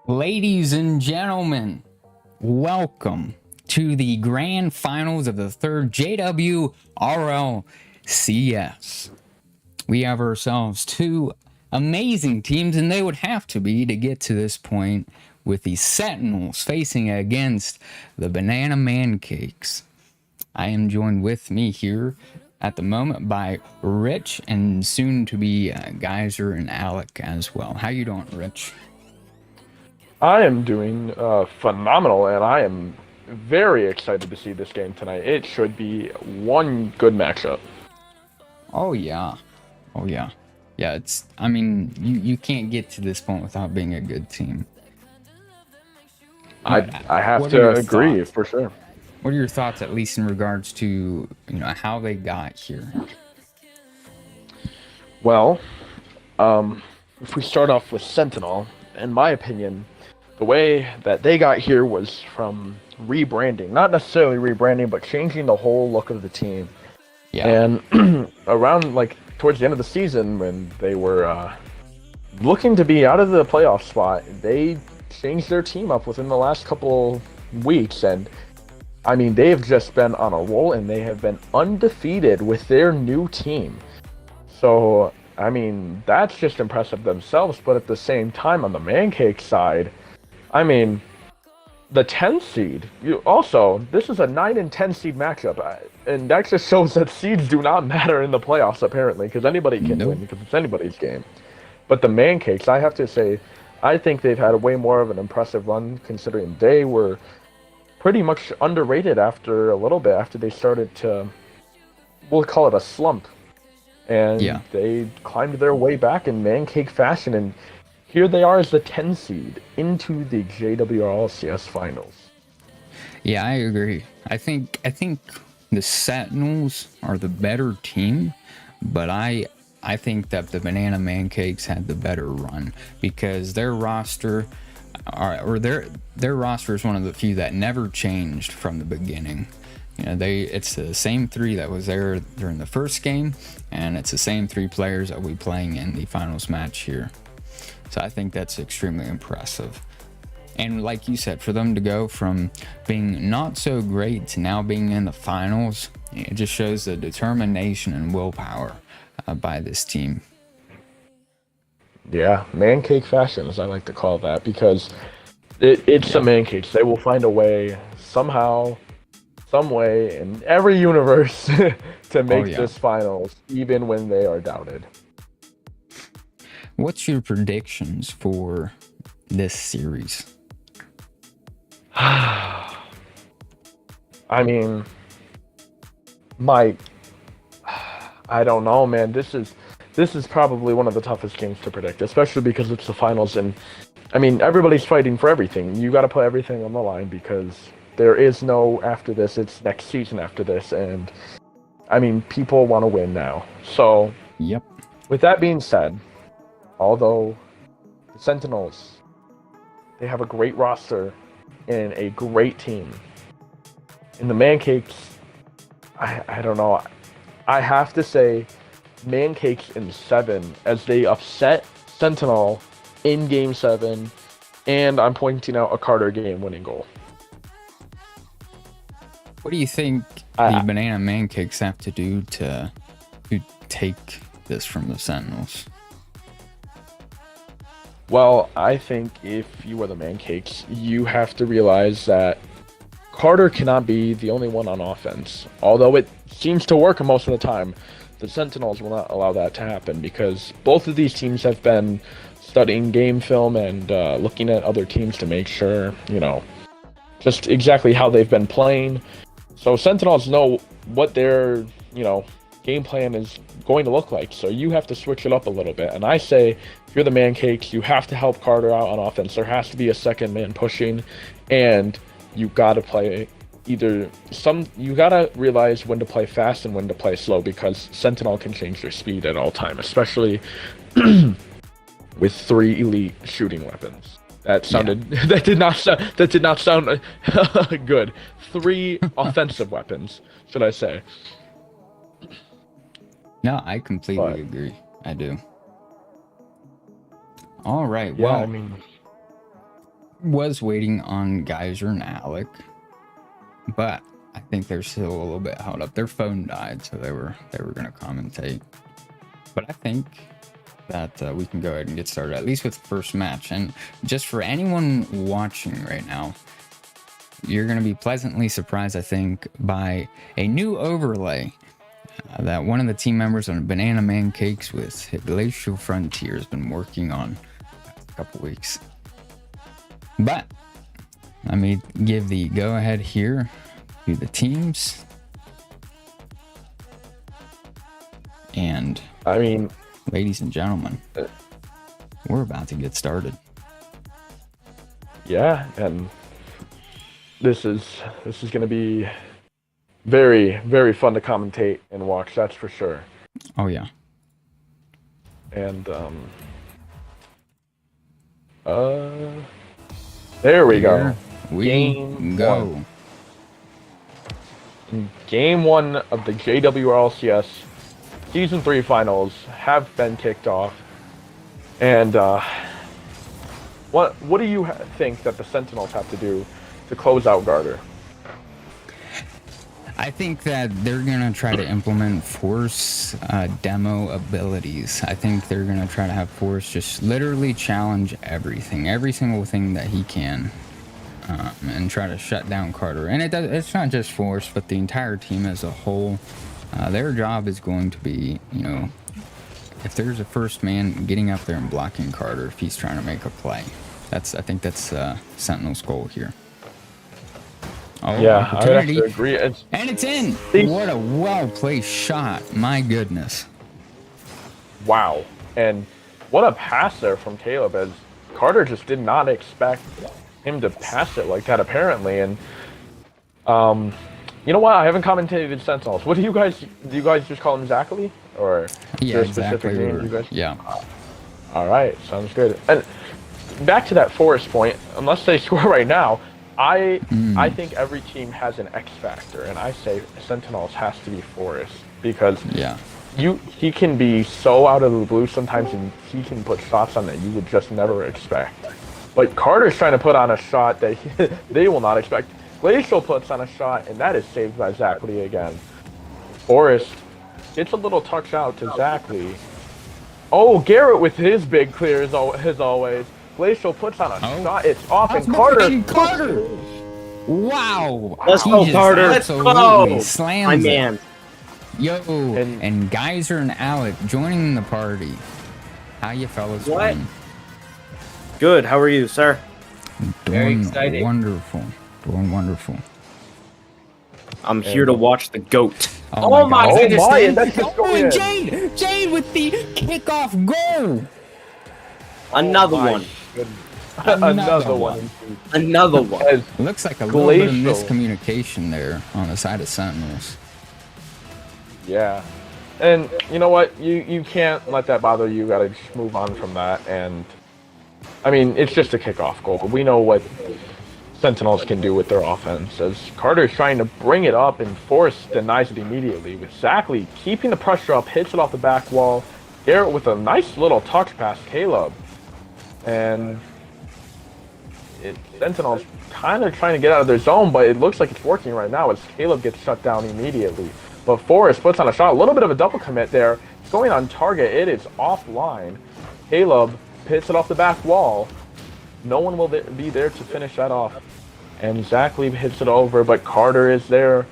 Ladies and gentlemen, welcome to the grand finals of the third JWRLCS. We have ourselves two amazing teams, and they would have to be to get to this point, with the Sentinels facing against the Banana Mancakes. I am joined with me here at the moment by Rich and soon to be Geyser and Alec as well. How you doing, Rich? I am doing phenomenal, and I am very excited to see this game tonight. It should be one good matchup. Oh yeah. Yeah, it's, I mean, you can't get to this point without being a good team. I have to agree, thoughts? For sure. What are your thoughts, at least in regards to, how they got here? Well, if we start off with Sentinel, in my opinion, the way that they got here was from rebranding. Not necessarily rebranding, but changing the whole look of the team. Yeah. And around, towards the end of the season, when they were looking to be out of the playoff spot, they changed their team up within the last couple weeks. And, I mean, they have just been on a roll, and they have been undefeated with their new team. So, I mean, that's just impressive themselves. But at the same time, on the Mancake side, I mean, the 10 seed, this is a 9 and 10 seed matchup, and that just shows that seeds do not matter in the playoffs, apparently, because anybody can win, because it's anybody's game. But the Mancakes, I have to say, I think they've had a way more of an impressive run, considering they were pretty much underrated after a little bit, after they started to, we'll call it a slump. And they climbed their way back in Mancake fashion, and here they are as the 10 seed into the JWRLCS finals. Yeah, I agree. I think the Sentinels are the better team, but I think that the Banana Mancakes had the better run, because their roster, their roster is one of the few that never changed from the beginning. It's the same three that was there during the first game, and it's the same three players that will be playing in the finals match here. So I think that's extremely impressive. And like you said, for them to go from being not so great to now being in the finals, it just shows the determination and willpower by this team. Yeah, Mancake fashion, as I like to call that, because it's the Mancakes. They will find a way, somehow, some way, in every universe to make this finals, even when they are doubted. What's your predictions for this series? I mean, I don't know, man. This is probably one of the toughest games to predict, especially because it's the finals, and I mean, everybody's fighting for everything. You got to put everything on the line, because there is no after this. It's next season after this, and I mean, people want to win now. So, yep. With that being said, although the Sentinels, they have a great roster and a great team, in the Mancakes, I don't know. I have to say, Mancakes in 7, as they upset Sentinel in Game 7, and I'm pointing out a Carter game-winning goal. What do you think the Banana Mancakes have to do to take this from the Sentinels? Well, I think if you are the Mancakes, you have to realize that Carter cannot be the only one on offense. Although it seems to work most of the time, the Sentinels will not allow that to happen because both of these teams have been studying game film and looking at other teams to make sure, just exactly how they've been playing. So Sentinels know what their, game plan is going to look like. So you have to switch it up a little bit. And I say, if you're the Mancakes, you have to help Carter out on offense. There has to be a second man pushing, and you got to play you got to realize when to play fast and when to play slow, because Sentinel can change their speed at all time, especially with 3 elite shooting weapons. That sounded that did not sound good. 3 offensive weapons, should I say? No, I completely agree. I do. All right. Yeah, well, was waiting on Geyser and Alec, but I think they're still a little bit held up. Their phone died, so they were going to commentate. But I think that we can go ahead and get started, at least with the first match. And just for anyone watching right now, you're going to be pleasantly surprised, I think, by a new overlay that one of the team members on Banana Mancakes with Glacial Frontier has been working on a couple weeks. But let me give the go-ahead here to the teams. And ladies and gentlemen, we're about to get started. Yeah, and this is going to be very, very fun to commentate and watch, that's for sure. Oh, yeah. And, there we go. We go. Game 1 of the JWRLCS Season 3 finals have been kicked off. And, what do you think that the Sentinels have to do to close out Garter? I think that they're going to try to implement Force demo abilities. I think they're going to try to have Force just literally challenge everything, every single thing that he can, and try to shut down Carter. And it's not just Force, but the entire team as a whole. Their job is going to be, if there's a first man, getting up there and blocking Carter if he's trying to make a play. I think that's Sentinel's goal here. Oh, yeah, I have to agree. And it's in. What a well-placed shot. My goodness. Wow. And what a pass there from Caleb, as Carter just did not expect him to pass it like that, apparently. And, you know what? I haven't commentated Sentinels. What do you guys just call him Zachary? Or yeah, is there a specific name you guys? Yeah. All right, sounds good. And back to that Forest point, unless they score right now, I think every team has an X factor, and I say Sentinels has to be Forest, because he can be so out of the blue sometimes, and he can put shots on that you would just never expect. But Carter's trying to put on a shot that they will not expect. Glacial puts on a shot, and that is saved by Zachary again. Forest gets a little touch out to Zachary. Oh, Garrett with his big clear as always. Glacial puts on a shot. It's off, and Carter. Wow. Let's go, Carter. Let's go. Slams my man. It. Yo, and Geyser and Alec joining the party. How you fellas doing? Good. How are you, sir? Doing wonderful. Doing wonderful. I'm here to watch the GOAT. Oh my goodness. Jade with the kickoff goal. Another one. Another one. Another one. It looks like a little bit of miscommunication there on the side of Sentinels. Yeah. And you know what? You can't let that bother you. You gotta just move on from that. And I mean, it's just a kickoff goal. We know what Sentinels can do with their offense, as Carter's trying to bring it up and Force denies it immediately, with Zachary keeping the pressure up, hits it off the back wall, Garrett with a nice little touch past Caleb. And Sentinels kind of trying to get out of their zone, but it looks like it's working right now as Caleb gets shut down immediately. But Forrest puts on a shot, a little bit of a double commit there. It's going on target, it is offline. Caleb hits it off the back wall. No one will be there to finish that off. And Zach Lee hits it over, but Carter is there.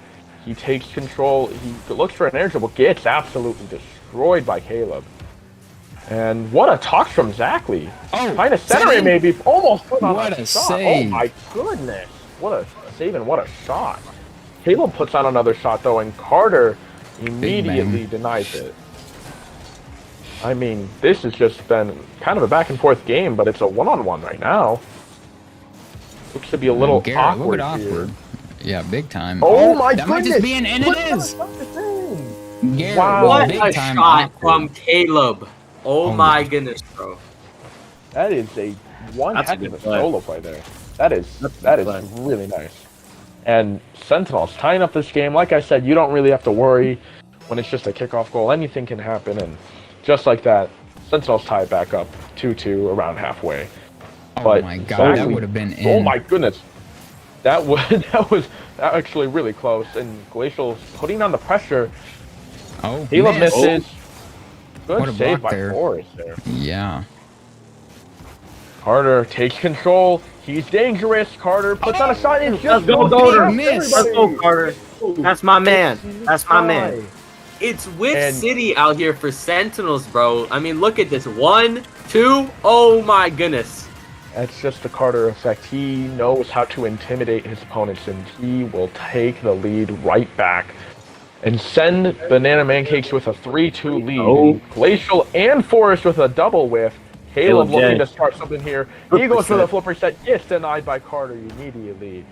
He takes control, he looks for an air dribble, gets absolutely destroyed by Caleb. And what a touch from Zach Lee. Oh, trying to center it maybe, almost put on what a shot. save. Oh my goodness. What a save and what a shot. Caleb puts on another shot though, and Carter immediately denies it. I mean, this has just been kind of a back and forth game, but it's a one-on-one right now. Looks to be a little Garrett, awkward, a bit awkward. here. Yeah, big time. Oh my that goodness! might just be and it is. Garrett, Wow. What big a time shot awkward. from Caleb. Oh my goodness, bro. That is one That's a heck good of a play. solo play there. That is That's a good play. really nice. And Sentinels tying up this game. Like I said, you don't really have to worry when it's just a kickoff goal. Anything can happen, and just like that, Sentinels tie it back up 2-2 around halfway. Oh But my god, that Zach Lee- would have been in. Oh my goodness. That was actually really close. And Glacial putting on the pressure. Oh, Caleb missed. misses. Good What a save block by there. Forrest there. Yeah. Carter takes control. He's dangerous. Carter puts on a shot and Let's just go, goes Carter. past Miss. Let's go, everybody. Carter. That's my man. That's my man. It's Whip And- City out here for Sentinels, bro. I mean, look at this. 1, 2. Oh my goodness. That's just the Carter effect. He knows how to intimidate his opponents, and he will take the lead right back and send Banana Mancakes with a 3-2 lead. Oh. Glacial and Forrest with a double whiff. Caleb Caleb looking J. to start something here. He goes for the flipper set, gets denied by Carter immediately.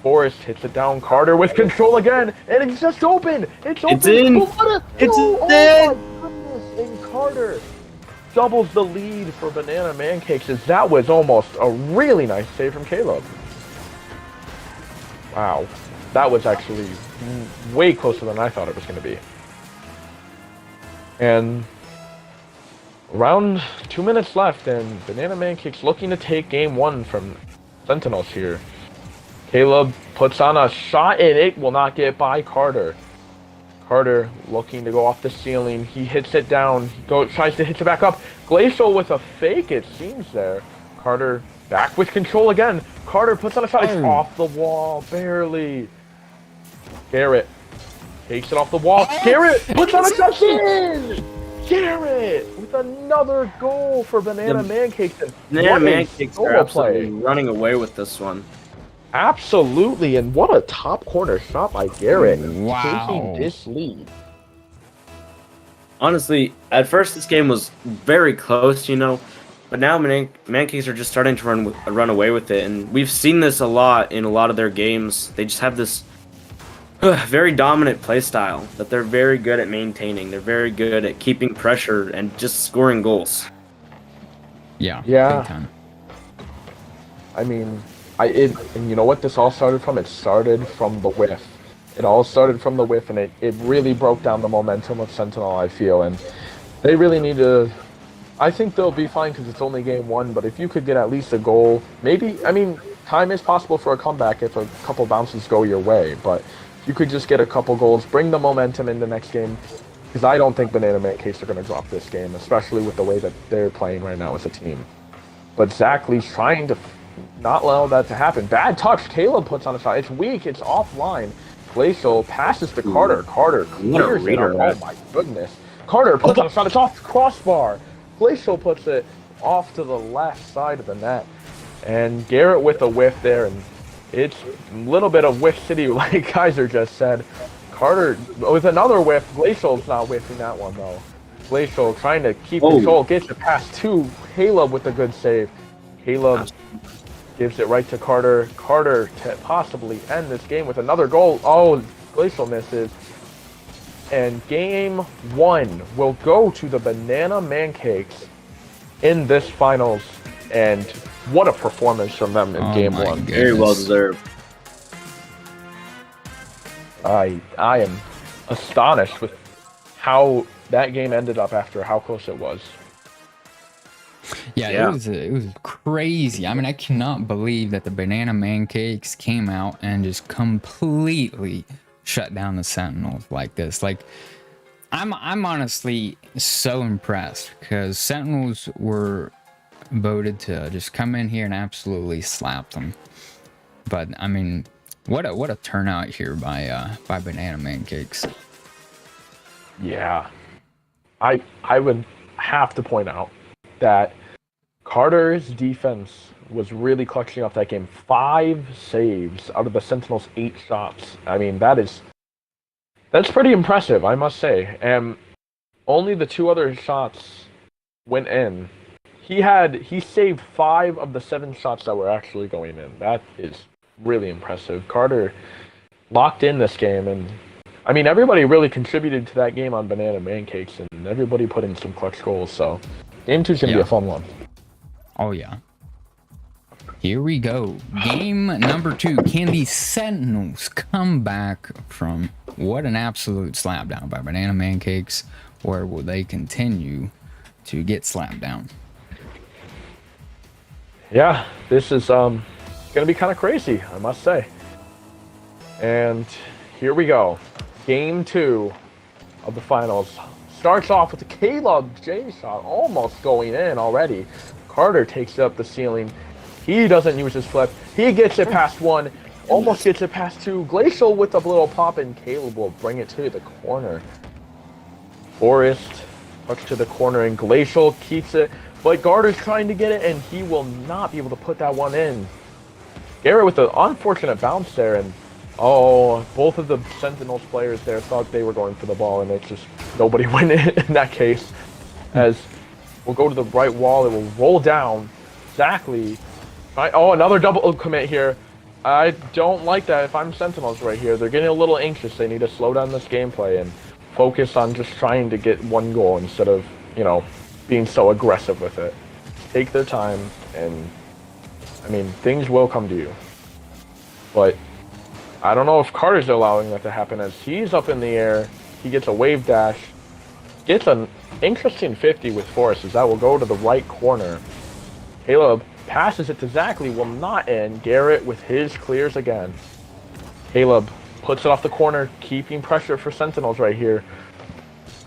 Forrest hits it down. Carter with control again, and it's just open. It's open. It's in. Oh, what a- It's oh, in. Oh my goodness! And Carter doubles the lead for Banana Mancakes. As that was almost a really nice save from Caleb. Wow, that was actually way closer than I thought it was going to be. And around 2 minutes left, and Banana Mancakes looking to take game one from Sentinels here. Caleb puts on a shot, and it will not get by Carter. Carter looking to go off the ceiling. He hits it down. He tries to hit it back up. Glacial with a fake, it seems there. Carter back with control again. Carter puts on a shot. It's off the wall, barely. Garrett takes it off the wall. Garrett puts on a shot. In! Garrett with another goal for Banana Mancakes. And Banana what a Mancakes are solo absolutely running away with this one. Absolutely, and what a top corner shot by Garrett, Wow. taking this lead. Honestly, at first this game was very close, you know, but now Mancakes are just starting to run away with it, and we've seen this a lot in a lot of their games. They just have this very dominant play style that they're very good at maintaining. They're very good at keeping pressure and just scoring goals. Yeah. Yeah. Big time. I mean, and you know what this all started from? It started from the whiff. It all started from the whiff, and it really broke down the momentum of Sentinel, I feel, and they really need to... I think they'll be fine because it's only game one, but if you could get at least a goal, maybe, I mean, time is possible for a comeback if a couple bounces go your way, but if you could just get a couple goals, bring the momentum in the next game, because I don't think Banana Mancakes are going to drop this game, especially with the way that they're playing right now as a team. But Zach Lee's trying to not allow that to happen. Bad touch. Caleb puts on a shot. It's weak. It's offline. Glacial passes to Carter. Carter clears it. Oh my goodness. Carter puts on a shot. It's off the crossbar. Glacial puts it off to the left side of the net. And Garrett with a whiff there. And it's a little bit of whiff city, like Kaiser just said. Carter with another whiff. Glacial's not whiffing that one, though. Glacial trying to keep control. Gets it past to Caleb with a good save. Caleb gives it right to Carter. Carter to possibly end this game with another goal. Oh, Glacial misses. And game one will go to the Banana Mancakes in this finals. And what a performance from them in game my one. goodness. Very well deserved. I am astonished with how that game ended up after how close it was. Yeah, it was crazy. I mean, I cannot believe that the Banana Mancakes came out and just completely shut down the Sentinels like this. Like, I'm honestly so impressed because Sentinels were voted to just come in here and absolutely slap them. But I mean, what a turnout here by Banana Mancakes. Yeah, I would have to point out that Carter's defense was really clutching up that game. 5 saves out of the Sentinels' 8 shots. I mean, that's pretty impressive, I must say. And only the 2 other shots went in. He saved 5 of the 7 shots that were actually going in. That is really impressive. Carter locked in this game, and I mean, everybody really contributed to that game on Banana Mancakes, and everybody put in some clutch goals. So, game 2 is gonna be a fun one. Oh yeah. Here we go. Game number 2. Can the Sentinels come back from what an absolute slapdown by Banana Mancakes, or will they continue to get slapped down? Yeah, this is gonna be kind of crazy, I must say. And here we go. Game 2 of the finals starts off with a Caleb J shot almost going in already. Carter takes up the ceiling. He doesn't use his flip. He gets it past 1, almost gets it past 2. Glacial with a little pop, and Caleb will bring it to the corner. Forrest touch to the corner, and Glacial keeps it, but Garter's trying to get it, and he will not be able to put that one in. Garrett with an unfortunate bounce there, and both of the Sentinels players there thought they were going for the ball, and it's just nobody went in that case. As we'll go to the right wall, it will roll down. Exactly. Another double commit here. I don't like that if I'm Sentinels right here. They're getting a little anxious. They need to slow down this gameplay and focus on just trying to get 1 goal instead of, being so aggressive with it. Take their time, and, I mean, things will come to you. But I don't know if Carter's allowing that to happen, as he's up in the air. He gets a wave dash. Gets an interesting 50 with Forrest, as that will go to the right corner. Caleb passes it to Zachley, will not in. Garrett with his clears again. Caleb puts it off the corner, keeping pressure for Sentinels right here.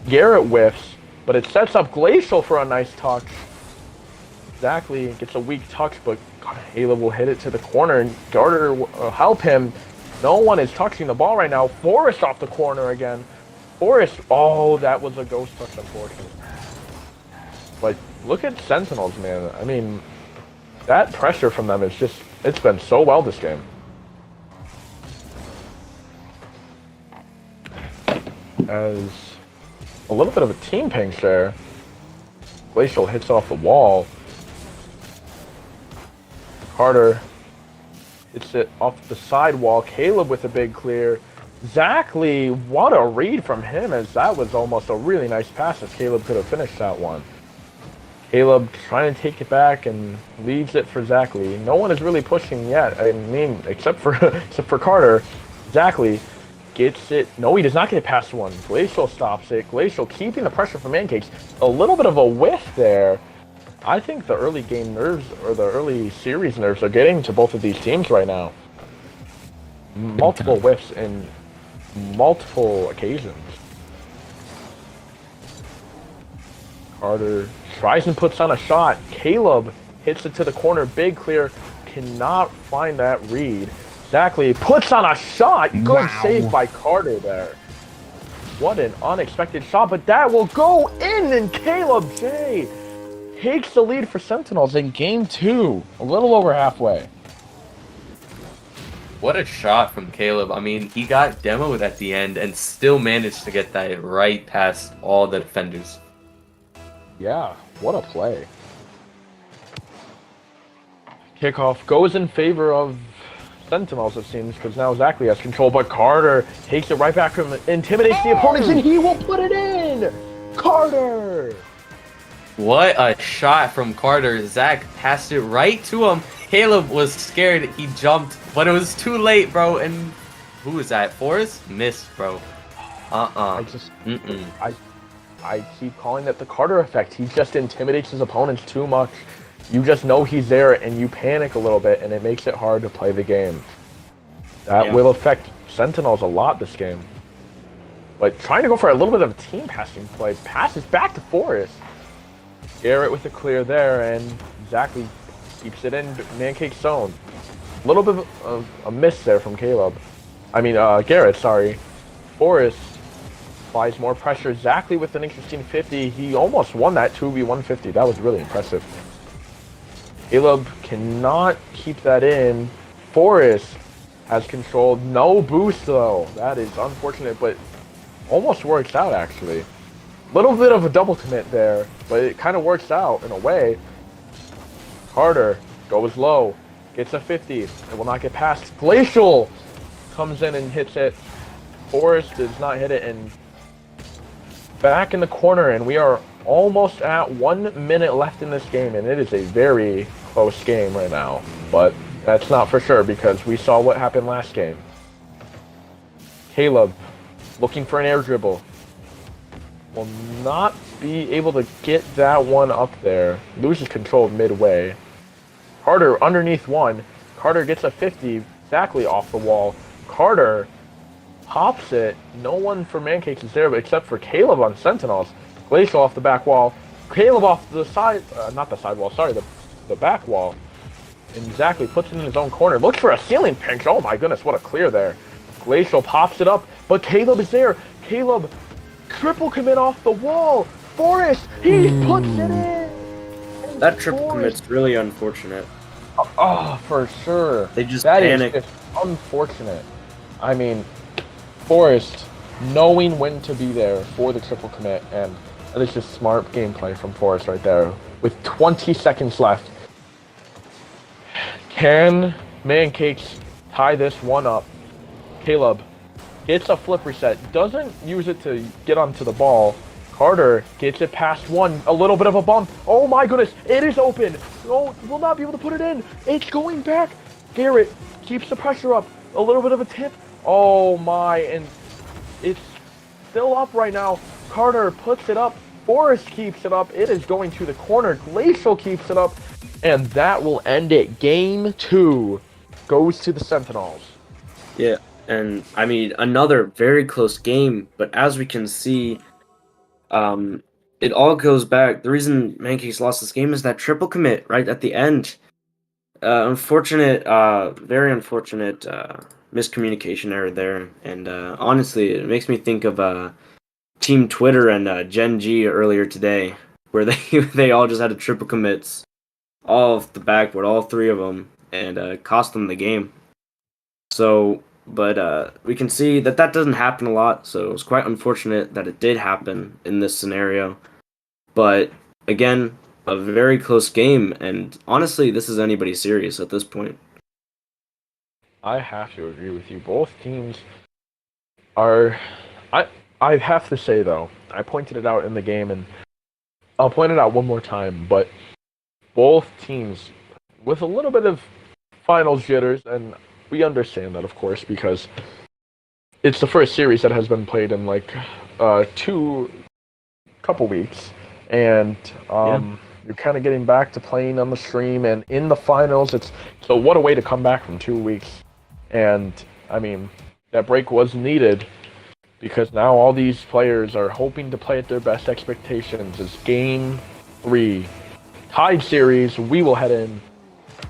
Garrett whiffs, but it sets up Glacial for a nice touch. Zachley gets a weak touch, but Caleb will hit it to the corner, and Garter will help him. No one is touching the ball right now. Forrest off the corner again. Forrest, that was a ghost touch, unfortunately. But look at Sentinels, man. I mean, that pressure from them is just, it's been so well this game. As a little bit of a team pinch there. Glacial hits off the wall. Carter hits it off the side wall. Caleb with a big clear. Zachley, what a read from him, as that was almost a really nice pass, as Caleb could have finished that one. Caleb trying to take it back and leaves it for Zachley. No one is really pushing yet. I mean, except for Carter. Zachley gets it. No, he does not get it past 1. Glacial stops it. Glacial keeping the pressure from Mancakes. A little bit of a whiff there. I think the early game nerves, or the early series nerves, are getting to both of these teams right now. Multiple whiffs in multiple occasions. Carter tries and puts on a shot. Caleb hits it to the corner. Big clear. Cannot find that read. Zachley puts on a shot. Good save by Carter there. What an unexpected shot, but that will go in, and Caleb J takes the lead for Sentinels in game 2. A little over halfway. What a shot from Caleb. I mean, he got demoed at the end and still managed to get that right past all the defenders. Yeah, what a play. Kickoff goes in favor of Sentinels, it seems, because now Zachley has control, but Carter takes it right back from him, intimidates the opponents, and he will put it in! Carter! What a shot from Carter. Zach passed it right to him. Caleb was scared. He jumped, but it was too late, bro. And who was that? Forrest? Missed, bro. I keep calling it the Carter effect. He just intimidates his opponents too much. You just know he's there, and you panic a little bit, and it makes it hard to play the game. That will affect Sentinels a lot this game. But trying to go for a little bit of a team passing play. Passes back to Forrest. Garrett with the clear there, and exactly keeps it in Mancakes zone. A little bit of a miss there from Caleb. I mean, Garrett, sorry. Forrest applies more pressure. Exactly with an interesting 50. He almost won that 2v150. That was really impressive. Caleb cannot keep that in. Forrest has controlled. No boost, though. That is unfortunate, but almost works out, actually. Little bit of a double commit there, but it kind of works out in a way. Carter goes low, gets a 50. It will not get past. Glacial comes in and hits it. Forrest does not hit it, and back in the corner, and we are almost at 1 minute left in this game, and it is a very close game right now. But that's not for sure because we saw what happened last game. Caleb looking for an air dribble. Will not be able to get that one up there. Loses control midway. Carter underneath one. Carter gets a 50 exactly off the wall. Carter pops it. No one for Mancakes is there except for Caleb on Sentinels. Glacial off the back wall. Caleb off the side, not the side wall, sorry, the back wall. And exactly puts it in his own corner. Looks for a ceiling pinch. Oh my goodness, what a clear there. Glacial pops it up, but Caleb is there. Caleb triple commit off the wall. Forrest, he puts it in. That triple commit's really unfortunate. Oh, for sure. They just that panicked. Is just unfortunate. I mean, Forrest knowing when to be there for the triple commit, and that is just smart gameplay from Forrest right there. With 20 seconds left, can Mancakes tie this one up? Caleb gets a flip reset, doesn't use it to get onto the ball. Carter gets it past one, a little bit of a bump. Oh my goodness, it is open. Oh, will not be able to put it in. It's going back. Garrett keeps the pressure up, a little bit of a tip. Oh my, and it's still up right now. Carter puts it up. Forrest keeps it up. It is going to the corner. Glacial keeps it up, and that will end it. Game 2 goes to the Sentinels. Yeah, and I mean, another very close game, but as we can see, it all goes back. The reason Mancakes lost this game is that triple commit right at the end. Unfortunate, very unfortunate miscommunication error there. And honestly, it makes me think of Team Twitter and Gen G earlier today, where they all just had a triple commits all off the backboard, all three of them, and cost them the game. So, but we can see that doesn't happen a lot, so it's quite unfortunate that it did happen in this scenario. But again, a very close game, and honestly, this is anybody's series at this point. I have to agree with you. Both teams are... I have to say, though, I pointed it out in the game, and I'll point it out one more time, but both teams, with a little bit of finals jitters, and we understand that, of course, because it's the first series that has been played in, like, couple weeks, and you're kind of getting back to playing on the stream, and in the finals, so what a way to come back from 2 weeks. And, I mean, that break was needed, because now all these players are hoping to play at their best expectations. It's Game 3. Tied series, we will head in,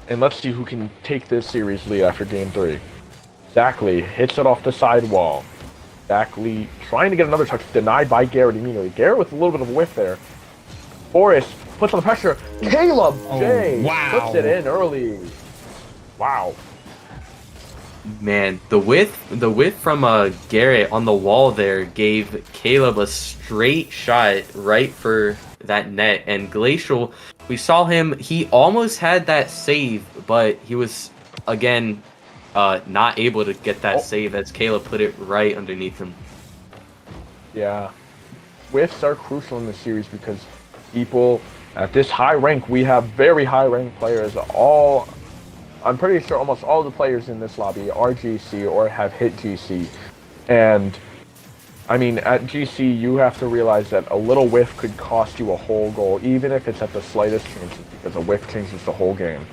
and let's see who can take this series lead after Game 3. Zackley hits it off the sidewall. Zackley trying to get another touch, denied by Garrett immediately. Garrett with a little bit of a whiff there. Forrest puts on the pressure. Caleb J puts it in early. Wow. Man, the width from Garrett on the wall there gave Caleb a straight shot right for that net. And Glacial, we saw him, he almost had that save, but he was, again, not able to get that save as Caleb put it right underneath him. Yeah. Whiffs are crucial in this series because people at this high rank, we have very high ranked players. I'm pretty sure almost all the players in this lobby are GC or have hit GC. And I mean, at GC, you have to realize that a little whiff could cost you a whole goal, even if it's at the slightest chances, because a whiff changes the whole game.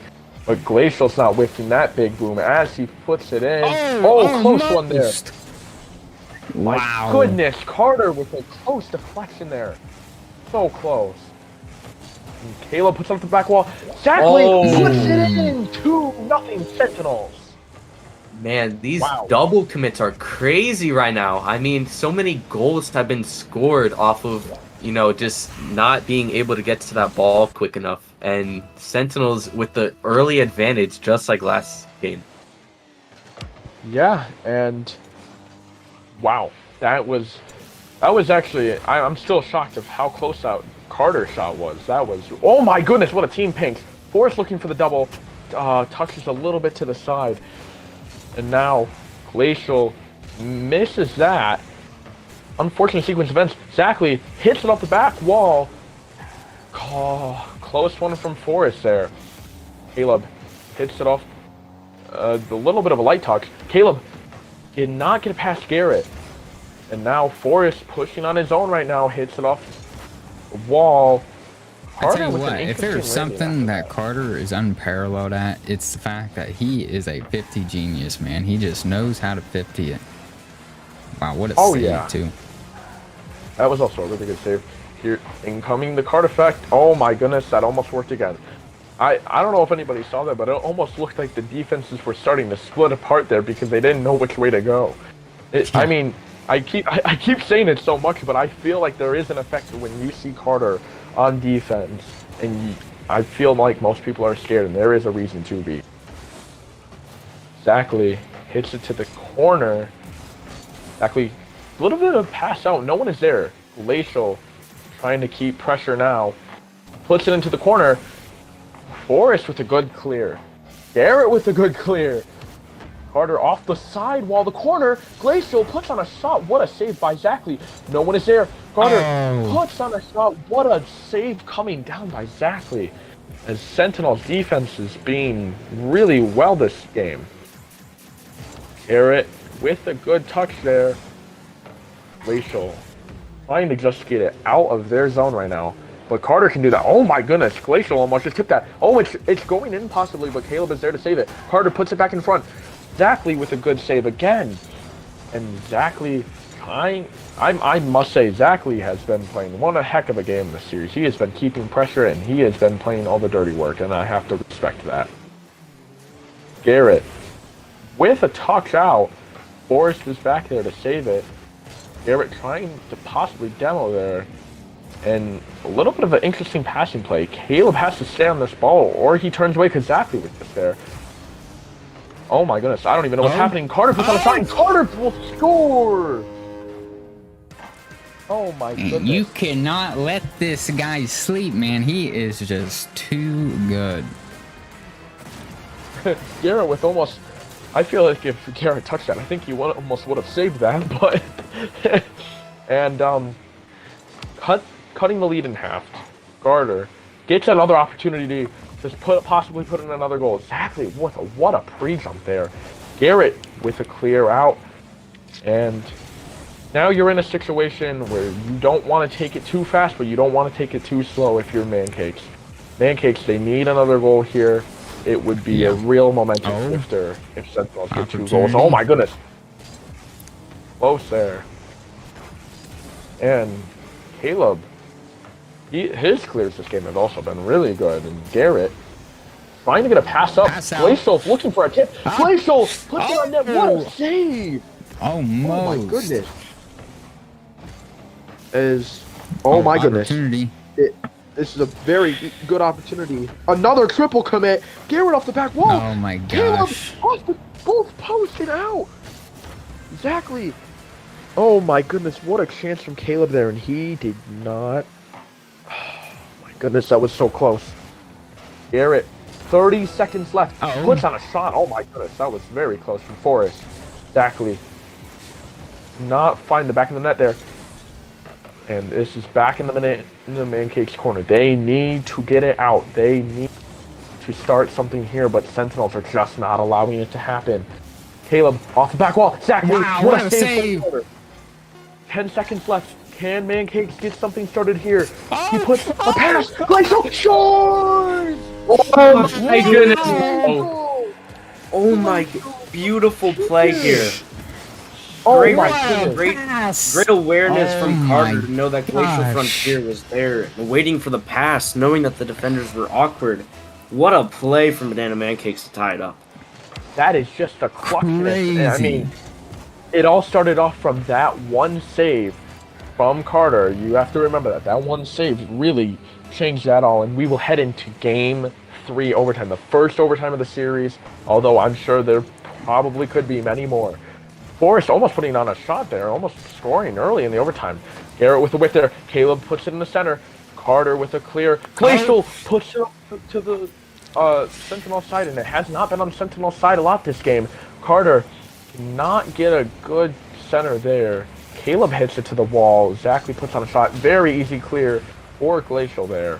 But Glacial's not whiffing that big boom as he puts it in. Oh, close one there. Wow. My goodness, Carter with a close deflection there. So close. And Caleb puts it off the back wall. Exactly puts it in. 2-0 Sentinels. Man, these double commits are crazy right now. I mean, so many goals have been scored off of, just not being able to get to that ball quick enough. And Sentinels with the early advantage, just like last game. Yeah, and wow, that was actually, I'm still shocked of how close that Carter shot was. That was, oh my goodness, what a team pink. Forrest looking for the double, touches a little bit to the side. And now Glacial misses that. Unfortunate sequence of events. Exactly hits it off the back wall. Close one from Forrest there. Caleb hits it off. A little bit of a light touch. Caleb did not get past Garrett. And now Forrest pushing on his own right now. Hits it off the wall. I tell you what, if there's something that Carter is unparalleled at, it's the fact that he is a 50 genius, man. He just knows how to 50 it. Wow, what a save, too. That was also a really good save. Here, incoming the card effect. Oh my goodness, that almost worked again. I don't know if anybody saw that, but it almost looked like the defenses were starting to split apart there because they didn't know which way to go. I mean, I keep saying it so much, but I feel like there is an effect when you see Carter on defense, and I feel like most people are scared, and there is a reason to be. Exactly hits it to the corner. Exactly, a little bit of pass out. No one is there. Glacial trying to keep pressure now. Puts it into the corner. Forrest with a good clear. Garrett with a good clear. Carter off the side wall, the corner. Glacial puts on a shot. What a save by Zachley. No one is there. Carter puts on a shot. What a save coming down by Zachley. As Sentinel's defense is being really well this game. Garrett with a good touch there. Glacial trying to just get it out of their zone right now. But Carter can do that. Oh my goodness. Glacial almost just tipped that. Oh, it's going in possibly, but Caleb is there to save it. Carter puts it back in front. Zachley with a good save again. And Zachley trying, I must say, Zachley has been playing one a heck of a game in this series. He has been keeping pressure, and he has been playing all the dirty work, and I have to respect that. Garrett with a touch out. Forrest is back there to save it. Garrett trying to possibly demo there. And a little bit of an interesting passing play. Caleb has to stay on this ball, or he turns away because Zachley was just there. Oh my goodness, I don't even know what's happening. Carter puts on a shot, and Carter will score! Oh my goodness. You cannot let this guy sleep, man. He is just too good. Garrett with almost... I feel like if Garrett touched that, I think he almost would have saved that, but... and, cutting the lead in half. Carter gets another opportunity to possibly put in another goal. Exactly. What a pre-jump there. Garrett with a clear out. And now you're in a situation where you don't want to take it too fast, but you don't want to take it too slow if you're Mancakes. Mancakes, they need another goal here. It would be a real momentum shifter if Sentinels get 2 goals. Oh my goodness. Close there. And Caleb, his clears this game have also been really good. And Garrett trying to get a pass up. Glacial looking for a tip. Glacial puts it on net. What a save! Oh my goodness. Oh my goodness. This is a very good opportunity. Another triple commit. Garrett off the back wall. Oh my gosh. Caleb off the both posted out. Exactly. Oh my goodness, what a chance from Caleb there, and he did not. Oh my goodness, that was so close. Garrett, 30 seconds left. Puts on a shot. Oh my goodness, that was very close from Forrest. Zachley not find the back of the net there. And this is back in the Mancakes corner. They need to get it out. They need to start something here, but Sentinels are just not allowing it to happen. Caleb off the back wall. Zachley, what a save! 10 seconds left. Can Mancakes get something started here? He puts a pass. Glacial shores! Oh my goodness! Oh my, beautiful play here. Oh Great, my great, goodness. great awareness Oh from my Carter to know that Glacial gosh. Frontier was there, and waiting for the pass, knowing that the defenders were awkward. What a play from Banana Mancakes to tie it up. That is just a clutchness. Crazy. I mean, it all started off from that one save from Carter. You have to remember that. That one save really changed that all, and we will head into Game 3 overtime, the first overtime of the series, although I'm sure there probably could be many more. Forrest almost putting on a shot there, almost scoring early in the overtime. Garrett with the width there. Caleb puts it in the center. Carter with a clear. Glacial puts it up to the Sentinel side, and it has not been on Sentinel side a lot this game. Carter cannot get a good center there. Caleb hits it to the wall. Zachary puts on a shot. Very easy clear for Glacial there.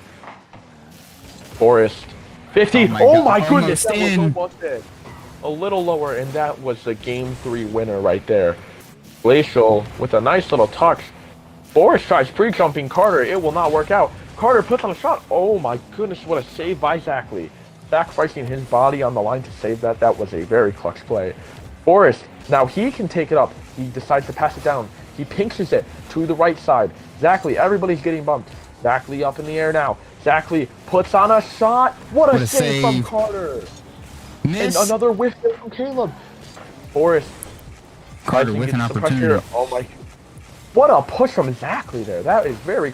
Forrest. 50. Oh my goodness, that was almost it. A little lower, and that was the Game 3 winner right there. Glacial with a nice little touch. Forrest tries pre-jumping Carter. It will not work out. Carter puts on a shot. Oh my goodness, what a save by Zachary. Sacrificing his body on the line to save that. That was a very clutch play. Forrest, now he can take it up. He decides to pass it down. He pinches it to the right side. Zachary, everybody's getting bumped. Zachary up in the air now. Zachary puts on a shot. What a save from Carter. Miss. And another whiff there from Caleb. Forrest. Carter with an opportunity. Oh my. What a push from Zachary there. That is very,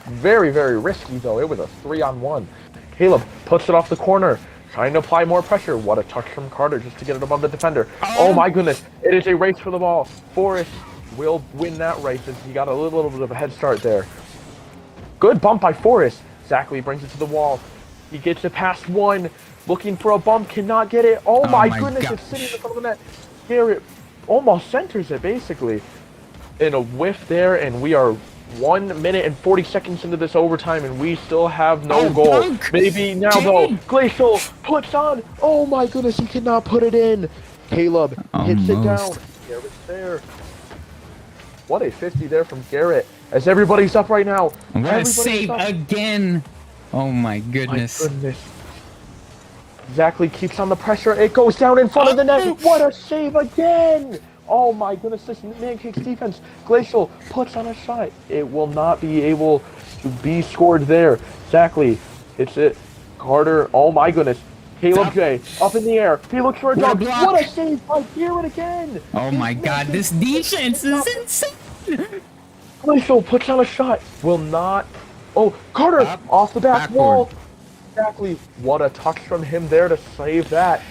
very, very risky though. It was a 3-on-1. Caleb puts it off the corner. Trying to apply more pressure. What a touch from Carter just to get it above the defender. Oh my goodness. It is a race for the ball. Forrest will win that race as he got a little bit of a head start there. Good bump by Forrest. Zachary brings it to the wall. He gets it past one. Looking for a bump. Cannot get it. Oh my goodness. gosh. It's sitting in front of the net. Garrett almost centers it basically. In a whiff there, and we are 1 minute and 40 seconds into this overtime, and we still have no goal. Punk. Maybe now though. Glacial puts on. Oh my goodness, he cannot put it in. Caleb hits it down. Garrett's there. What a 50 there from Garrett. As everybody's up right now. What a save again. Oh my My goodness. goodness. Zachary keeps on the pressure. It goes down in front of the net. What a save again. Oh my goodness, this Mancakes defense. Glacial puts on a shot. It will not be able to be scored there. Zachary hits it. Carter, oh my goodness. Caleb J, up in the air. He looks for a dunk. What a save by Garrett again. Oh my god, this defense is insane. Glacial puts on a shot. Will not. Oh, Carter off the back wall. Exactly. What a touch from him there to save that.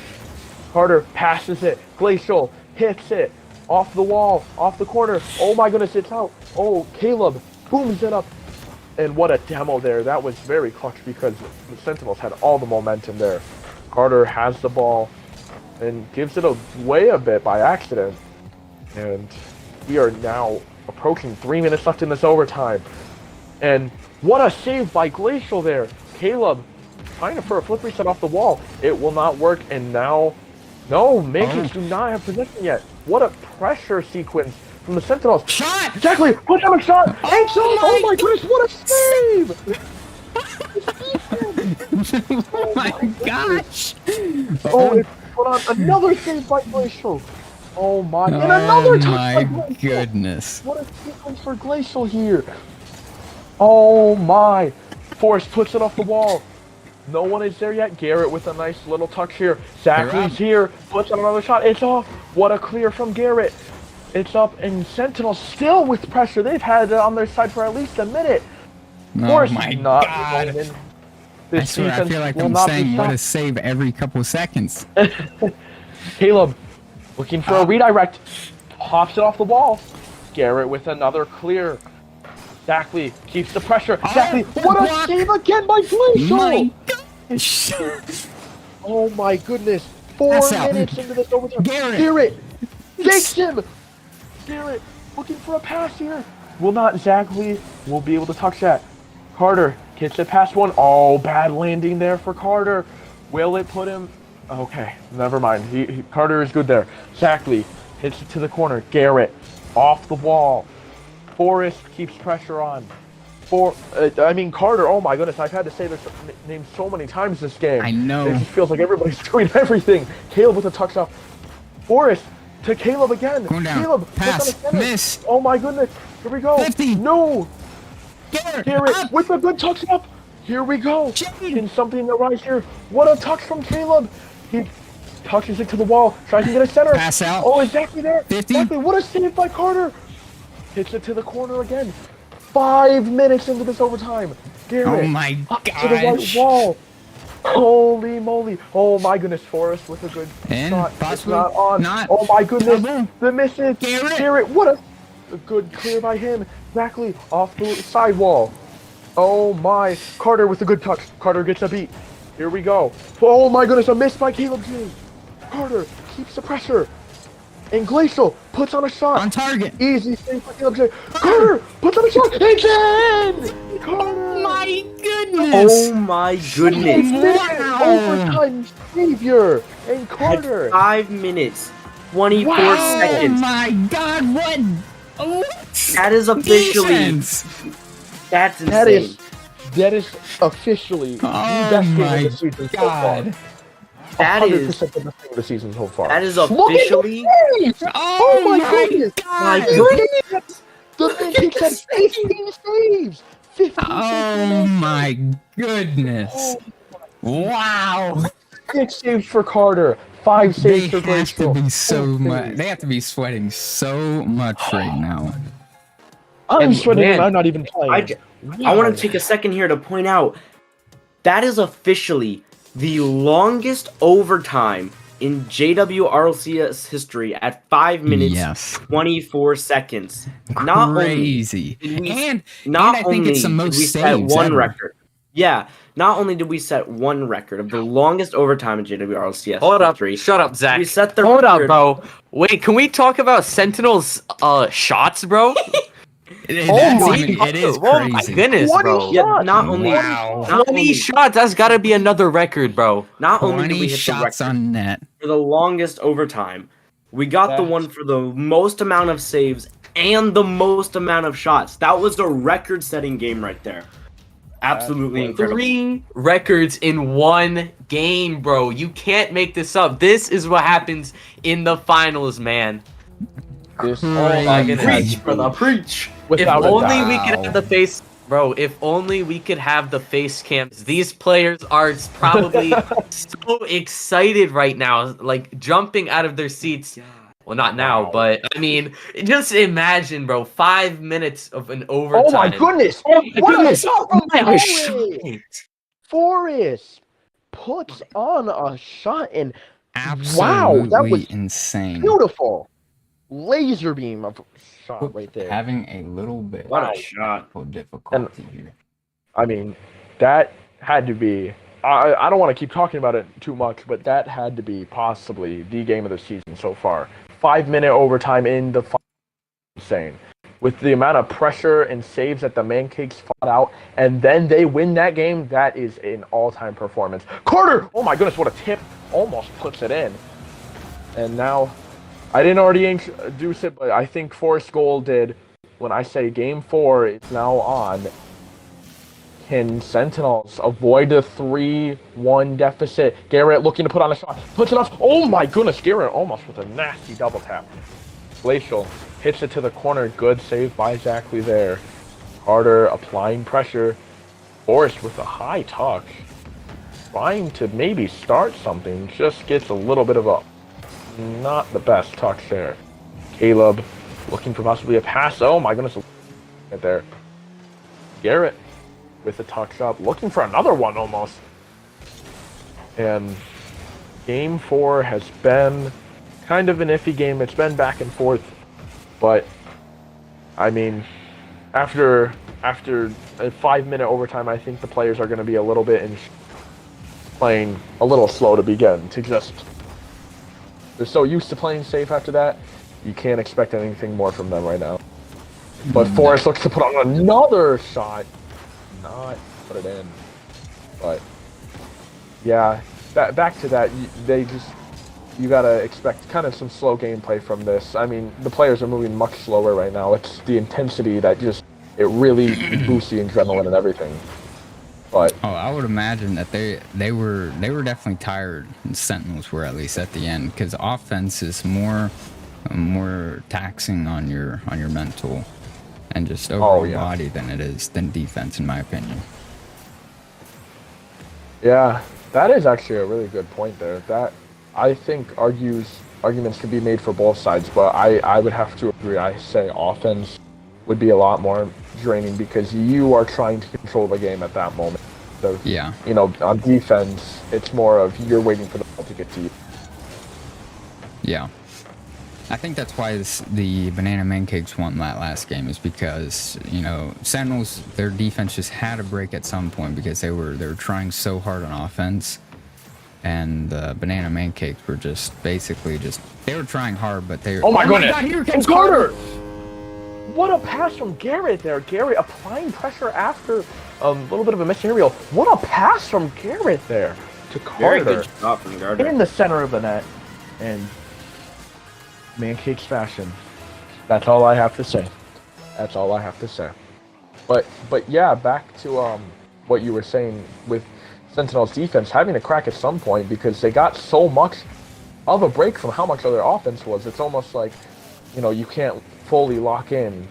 Carter passes it. Glacial hits it. Off the wall, off the corner. Oh my goodness, it's out. Oh, Caleb booms it up. And what a demo there. That was very clutch because the Sentinels had all the momentum there. Carter has the ball and gives it away a bit by accident. And we are now approaching 3 minutes left in this overtime. And what a save by Glacial there. Caleb trying for a flip reset off the wall. It will not work, and now... No, Mancakes do not have possession yet. What a pressure sequence from the Sentinels. Shot! Exactly! Put down a shot! Oh my goodness, what a save! Oh my gosh. Oh, it put on another save by Glacial. Oh my, and another touch by Glacial. Goodness. What a sequence for Glacial here. Oh my. Forrest puts it off the wall. No one is there yet. Garrett with a nice little touch here. Zachary's here. Puts on another shot. It's off. What a clear from Garrett. It's up, and Sentinels still with pressure. They've had it on their side for at least a minute. Oh my god. This I swear, I feel like I'm saying what a save every couple seconds. Caleb looking for a redirect. Pops it off the wall. Garrett with another clear. Zachary keeps the pressure. Zachary, what a save again by Glacial! My gosh. Oh my goodness. 4 minutes into this overtime. Garrett takes him. Garrett looking for a pass here. Will not. Zachary will be able to touch that. Carter gets it past one. Oh, bad landing there for Carter. Will it put him? Okay, never mind. Carter is good there. Zachary hits it to the corner. Garrett off the wall. Forrest keeps pressure on. Carter, oh my goodness, I've had to say this name so many times this game. I know. It just feels like everybody's doing everything. Caleb with a touch up. Forrest to Caleb again. Going down. Caleb, Pass. Miss. Oh my goodness. Here we go. 50. No. Garrett Up. with a good touch up. Here we go. Shane. Can something arise here? What a touch from Caleb. He touches it to the wall. Tries to get a center. Pass out. Oh, exactly there. 50. Exactly. What a save by Carter. Hits it to the corner again. 5 minutes into this overtime. Garrett Oh my up to the right gosh. wall. Holy moly. Oh my goodness. Forrest with a good And shot. It's possibly not on. not. Oh my goodness. Double. The misses. Garrett. What a good clear by him. Exactly. Off the side wall. Oh my. Carter with a good touch. Carter gets a beat. Here we go. Oh my goodness. A miss by Caleb J. Carter keeps the pressure. And Glacial puts on a shot. On target. Easy save for Caleb J. Carter puts on a shot. It's in! Carter! My goodness. Oh my goodness. Wow. Overtime savior. And At Carter. 5 minutes, 24 Wow. Oh seconds. my God! What? That is officially. Defense. That's insane. That is officially the Oh best game my of the season so God. far. That 100% is. the best game of the season so far. That is Look at the officially. saves! Oh my my goodness. My God. goodness. The Mancakes had 15 saves! 15 Oh saves! my goodness. Wow. 6 saves for Carter, 5 They saves for have to Glacial. be so 4 much. saves. They have to be sweating so much right now. I'm And sweating man, and I'm not even playing. I want to take a second here to point out that is officially the longest overtime in JWRLCS history at 5 minutes Yes. 24 seconds. Not Crazy. only did we, And not I think only it's the did most we set saves one ever. record. Yeah, not only did we set one record of the longest overtime in JWRLCS Hold up. history, Shut up, Zach. we set the Hold record. up, bro. Wait, can we talk about Sentinels shots, bro? It is Oh my crazy. goodness, 20 bro. Yeah, shots! not only Wow. not 20 only, shots, that's gotta be another record, bro. not only did 20 we hit the shots record on net. for the longest overtime, we got the That's- one for the most amount of saves and the most amount of shots. That was a record-setting game right there. Absolutely incredible. 3 records in one game, bro. You can't make this up. This is what happens in the finals, man. This Oh my goodness. Preach, brother, preach. If Without a only doubt. we could have the face, bro. If only we could have the face cams. These players are probably so excited right now, like jumping out of their seats. Well, not now, Wow. but I mean, just imagine, bro. 5 minutes of an overtime. Oh my goodness! Oh my What a goodness! shot Oh from my Forrest! gosh! Forrest puts on a shot and Absolutely that was insane. beautiful. Laser beam of shot right there. Having a little bit What Wow. a shot. of difficulty here. I mean, that had to be. I don't want to keep talking about it too much, but that had to be possibly the game of the season so far. 5-minute overtime in the final. Insane. With the amount of pressure and saves that the Mancakes fought out, and then they win that game, that is an all-time performance. Carter! Oh my goodness, what a tip. Almost puts it in. And now, I didn't already introduce it, but I think Forrest Gold did. When I say Game 4 is now on, can Sentinels avoid the 3-1 deficit? Garrett looking to put on a shot. Puts it off. Oh my goodness, Garrett almost with a nasty double tap. Glacial hits it to the corner. Good save by Zackley there. Carter applying pressure. Forrest with a high touch. Trying to maybe start something. Just gets a little bit of a not the best touch there. Caleb looking for possibly a pass. Oh my goodness. Right there. Garrett with a touch up. Looking for another one almost. And Game 4 has been kind of an iffy game. It's been back and forth. But, I mean, after a 5-minute overtime, I think the players are going to be a little bit playing a little slow to begin. They're so used to playing safe after that, you can't expect anything more from them right now. But Forrest looks to put on another shot. Not put it in. But, yeah, back to that, you gotta expect kind of some slow gameplay from this. I mean, the players are moving much slower right now. It's the intensity that just it really boosts the adrenaline and everything. But Oh, I would imagine that they were definitely tired. And Sentinels were, at least at the end, because offense is more taxing on your mental and just overall body than it is than defense, in my opinion. yeah, that is actually a really good point there. That I think arguments can be made for both sides, but I would have to agree. I say offense would be a lot more draining because you are trying to control the game at that moment. So, Yeah. you know, on defense, it's more of you're waiting for the ball to get to you. Yeah. I think that's why the Banana Mancakes won that last game, is because, you know, Sentinels, their defense just had a break at some point because they were trying so hard on offense, and the Banana Mancakes were just basically they were trying hard, but they. Oh my goodness! God, here comes Carter! What a pass from Garrett there. Garrett applying pressure after a little bit of a miss aerial. What a pass from Garrett there to Carter. Very good shot from Gardner. In the center of the net. And Mancakes fashion. That's all I have to say. That's all I have to say. But yeah, back to what you were saying with Sentinel's defense having to crack at some point because they got so much of a break from how much of their offense was. It's almost like, you know, you can't fully lock in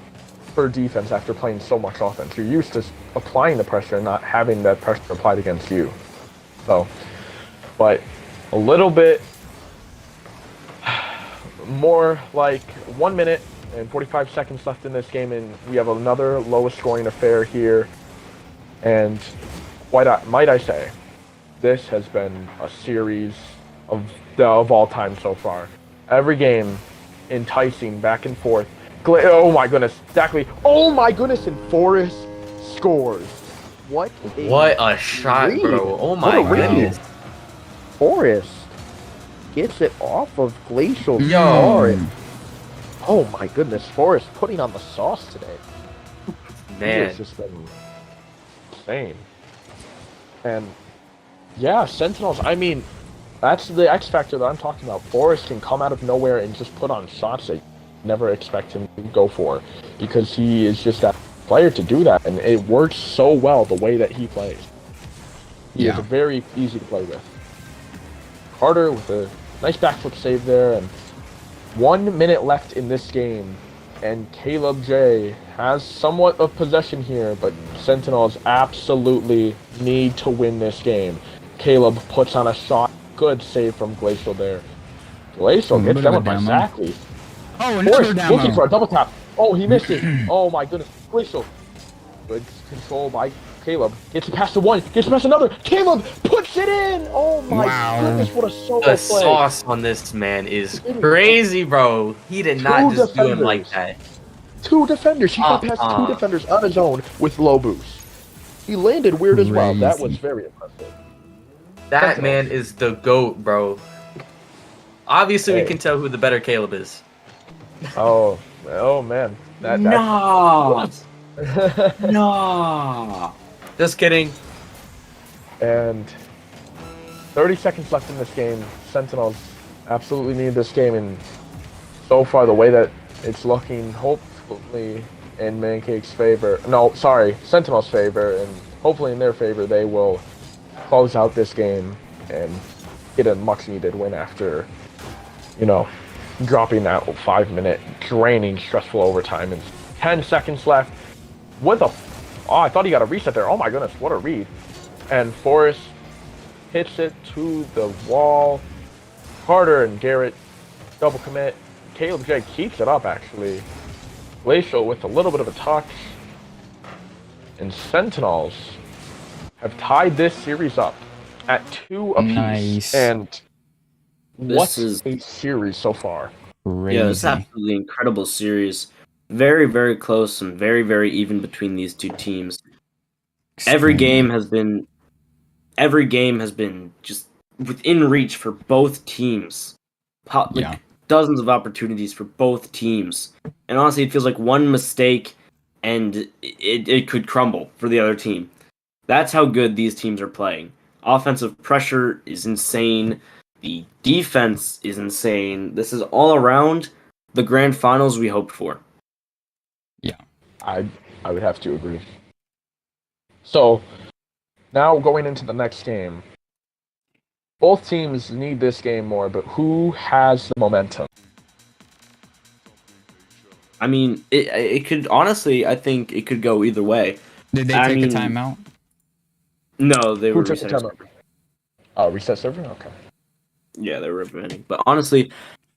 for defense after playing so much offense. You're used to applying the pressure and not having that pressure applied against you. So, but a little bit more like 1 minute and 45 seconds left in this game, and we have another lowest scoring affair here. And might I say, this has been a series of all time so far. Every game enticing back and forth. Oh my goodness, exactly. Oh my goodness, and Forrest scores. What a shot, bro. Oh my goodness. Forrest gets it off of Glacial. Yo. Oh my goodness, Forrest putting on the sauce today. Man. It's just been insane. And yeah, Sentinels, I mean, that's the X factor that I'm talking about. Forrest can come out of nowhere and just put on shots that you never expect him to go for, because he is just that player to do that, and it works so well the way that he plays. He is very easy to play with. Carter with a nice backflip save there, and 1 minute left in this game, and Caleb J has somewhat of possession here, but Sentinels absolutely need to win this game. Caleb puts on a shot. Good save from Glacial there. Glacial gets demoed by Zachary. Oh, another demo. Looking for a double tap. Oh, he missed it. Oh my goodness. Glacial. Good control by Caleb. Gets it past the one. Gets it past another. Caleb puts it in. Oh my goodness. What a solo play. The sauce on this man is crazy, bro. He did not just do him like that. Two defenders. He got past two defenders on his own with low boost. He landed weird as well. That was very impressive. That man is the GOAT, bro. Obviously, we can tell who the better Caleb is. Oh man. No. No. Just kidding. And 30 seconds left in this game. Sentinels absolutely need this game, and so far the way that it's looking, hopefully in Mancakes' favor. No, sorry, Sentinels' favor, and hopefully in their favor they will close out this game and get a much-needed win after, you know, dropping that 5-minute draining, stressful overtime. And 10 seconds left. I thought he got a reset there. Oh my goodness, what a read. And Forrest hits it to the wall. Carter and Garrett double commit. Caleb J keeps it up, actually. Glacial with a little bit of a touch. And Sentinels have tied this series up at 2 apiece. Nice. And This is a series so far. Crazy. Yeah, it's absolutely incredible series. Very, very close and very, very even between these two teams. Every game has been just within reach for both teams. Dozens of opportunities for both teams. And honestly, it feels like one mistake and it could crumble for the other team. That's how good these teams are playing. Offensive pressure is insane. The defense is insane. This is all around the grand finals we hoped for. Yeah. I would have to agree. So, now going into the next game. Both teams need this game more, but who has the momentum? I mean, it could honestly, I think it could go either way. Did they I take mean, a timeout? No, they Who were took the resetting. timeout? Oh, reset server? Okay. Yeah, they were resetting. But honestly,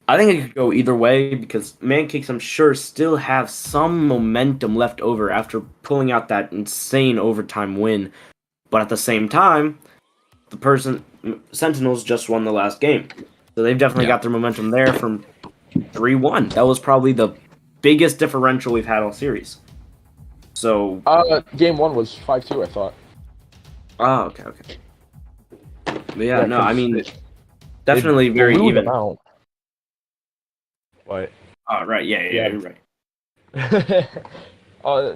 I think it could go either way because Mancakes, I'm sure, still have some momentum left over after pulling out that insane overtime win. But at the same time, Sentinels just won the last game. So they've definitely got their momentum there from 3-1. That was probably the biggest differential we've had all series. So game 1 was 5-2, I thought. Oh, okay. But yeah, no, 'cause I mean, definitely they very blew even. them out. But Oh, right, yeah, Yeah. you're right.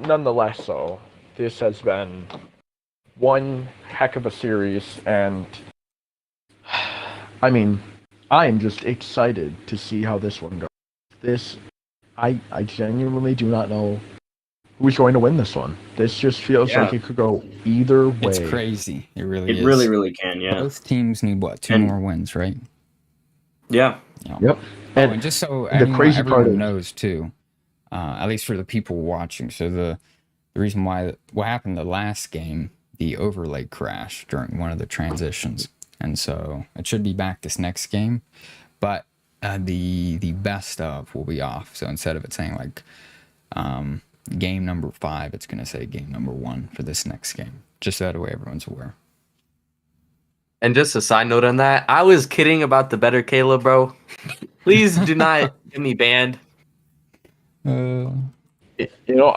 nonetheless, though, this has been one heck of a series, and I mean, I am just excited to see how this one goes. I genuinely do not know who's going to win this one. This just feels like it could go either way. It's crazy. It really is. It really, really can, yeah. Both teams need what? Two more wins, right? Yeah. Yep. And just so everyone knows too, at least for the people watching. So the reason why what happened the last game, the overlay crashed during one of the transitions, and so it should be back this next game, but the best of will be off. So instead of it saying like game number 5, it's gonna say game number 1 for this next game. Just so that way everyone's aware. And just a side note on that, I was kidding about the better Caleb, bro. Please do not get me banned. I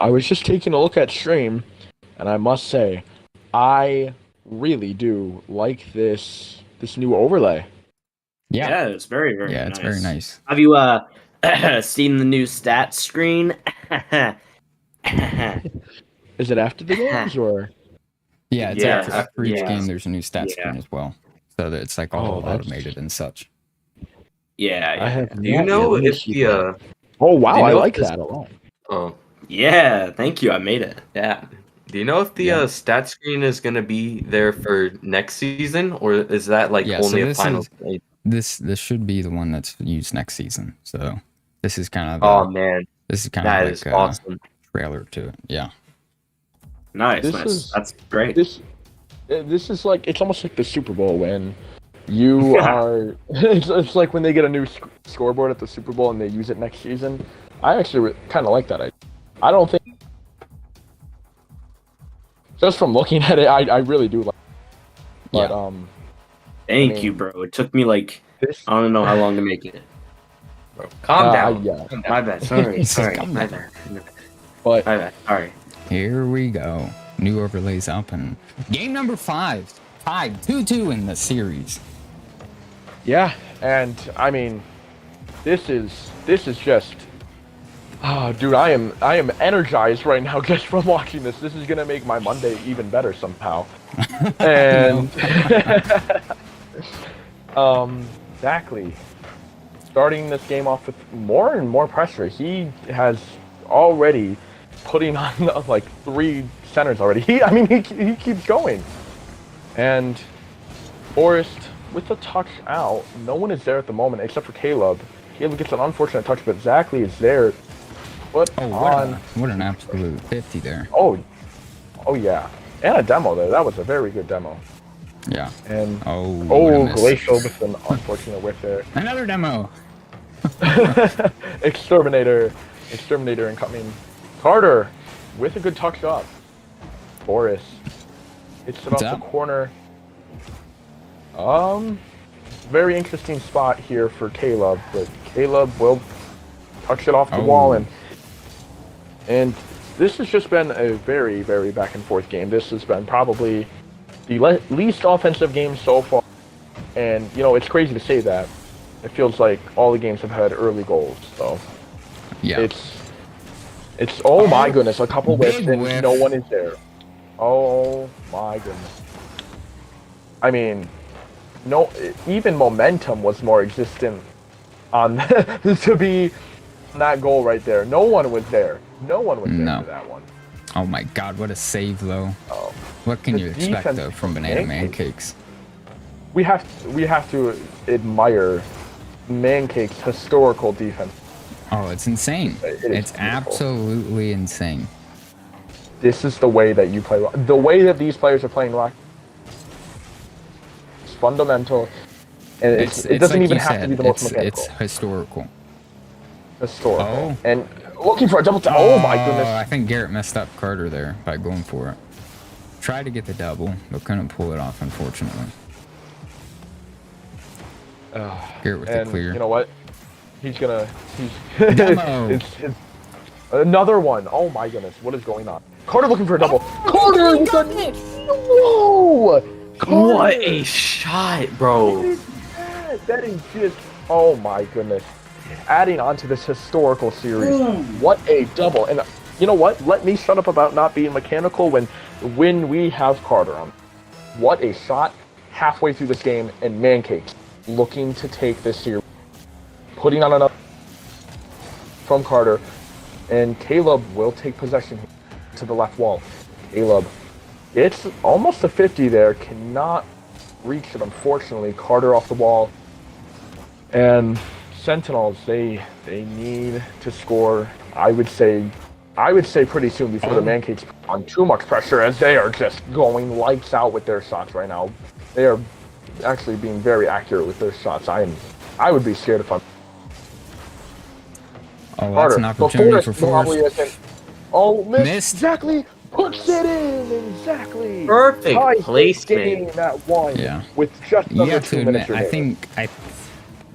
was just taking a look at stream, and I must say, I really do like this new overlay. Yeah, it's very, very nice. It's very nice. Have you seen the new stats screen? Is it after the games or? Yeah, it's after for each game. There's a new stat screen as well, so that it's like all automated and such. Yeah. Do you know if the? Oh wow, I like that a lot. Oh. Yeah, thank you. I made it. Yeah. Do you know if the stat screen is going to be there for next season, or is that like only a final? This should be the one that's used next season. So this is kind of this is kind that of like is awesome. Trailer to it. Yeah. Nice. That's great. This is like, it's almost like the Super Bowl when you are. It's like when they get a new scoreboard at the Super Bowl and they use it next season. I actually kind of like that. I don't think. Just from looking at it, I really do like it. But Thank you, bro. It took me like I don't know how long to make it. Bro, calm down. Yeah. My bad. Sorry. My bad. But My bad. Sorry. Here we go. New overlays up, and game number 5 tied 2-2 in the series. Yeah, and I mean, this is just. Oh, dude, I am energized right now just from watching this. This is gonna make my Monday even better somehow. And Zachary, starting this game off with more and more pressure. He has already putting on like 3 centers already. He keeps going. And Forrest with the touch out. No one is there at the moment except for Caleb. Caleb gets an unfortunate touch, but Zachary is there. What an absolute 50 there. Oh yeah, and a demo there. That was a very good demo. Yeah. And Glacial with an unfortunate whiff there. Another demo. Exterminator incoming. Carter with a good touch shot. Boris. It's off the corner. Very interesting spot here for Caleb, but Caleb will touch it off the wall, and this has just been a very, very back and forth game. This has been probably the least offensive game so far, and it's crazy to say that. It feels like all the games have had early goals, so it's oh my goodness, a couple whiffs and no one is there. Oh my goodness. I mean, no, even momentum was more existent on to be that goal right there. No one was there. No one was there No. for that one. Oh my God, what a save though. Oh. What can The you expect defense though from from Banana Mancakes. Mancakes? We have to admire Mancake's historical defense. Oh, it's insane. It is It's beautiful. absolutely insane. This is the way that you play. The way that these players are playing rock. It's fundamental, and it doesn't like even you have to be the most mechanical. It's historical. Historical. Oh. And looking for a double tap. Oh my I goodness. think Garrett messed up Carter there by going for it. Tried to get the double, but couldn't pull it off, unfortunately. Garrett with the And clear. you know what? He's gonna. Demo. it's another one. Oh my goodness. What is going on? Carter looking for a double. Carter with a no. Carter. What a shot, bro. That is just. Oh my goodness. Adding on to this historical series. What a double. And you know what? Let me shut up about not being mechanical when we have Carter on. What a shot halfway through this game, and Mancakes looking to take this series. Putting on another from Carter, and Caleb will take possession to the left wall. Caleb, it's almost a 50 there, cannot reach it unfortunately. Carter off the wall, and Sentinels they need to score. I would say pretty soon before the Mancakes put on too much pressure, as they are just going lights out with their shots right now. They are actually being very accurate with their shots. I would be scared if I'm Oh, Carter. that's an opportunity for Probably Forrest. isn't. Oh, Missed. Exactly. Puts it in. Exactly. Perfect Ties this placement. game at one. Yeah. With just You under have to 2 minutes admit, remaining.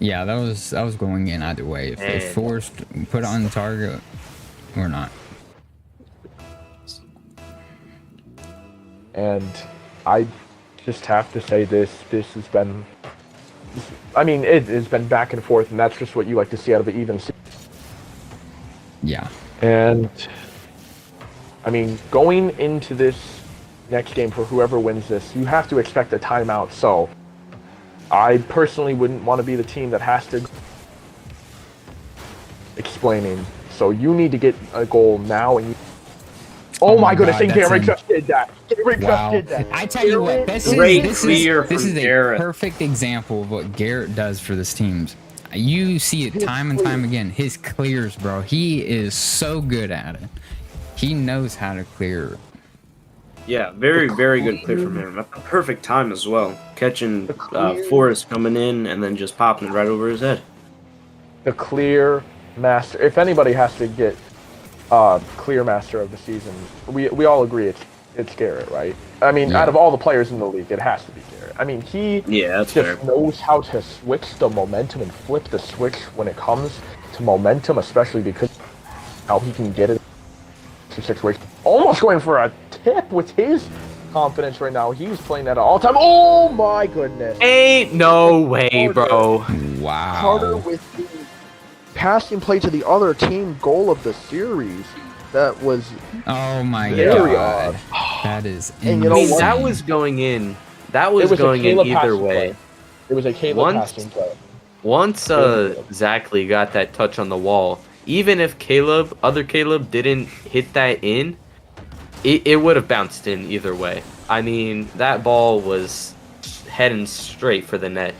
yeah, that was going in either way. If Man. Forrest put it on target or not. And I just have to say this has been. I mean, it has been back and forth, and that's just what you like to see out of an even season. Yeah. And I mean, going into this next game for whoever wins this, you have to expect a timeout. So I personally wouldn't want to be the team that has to explaining. So you need to get a goal now, and oh my goodness, God, and that's Garrett in. just did that. Garrett Wow. just did that. I tell you what, this Great is clear this from is a Garrett. perfect example of what Garrett does for this team. You see it time and time again. His clears, bro. He is so good at it. He knows how to clear. Yeah, very, very good clear from him. At the perfect time as well. Catching Forrest coming in and then just popping it right over his head. The clear master. If anybody has to get clear master of the season, we all agree it's Garrett, right? I mean, Yeah. out of all the players in the league, it has to be Garrett. I mean, he Yeah, that's fair. just knows how to switch the momentum and flip the switch when it comes to momentum, especially because how he can get it to situation. Almost going for a tip with his confidence right now. He's playing at all time. Oh my goodness. Ain't no way, bro. Wow. Carter with the passing play to the other team goal of the series. That was Oh my very God. odd. That is And you I know mean, what? that was going in. That was It was a going in Caleb either passing way. play. It was a Caleb Once- passing play. Once Zachley got that touch on the wall, even if other Caleb didn't hit that in, it would have bounced in either way. I mean, that ball was heading straight for the net.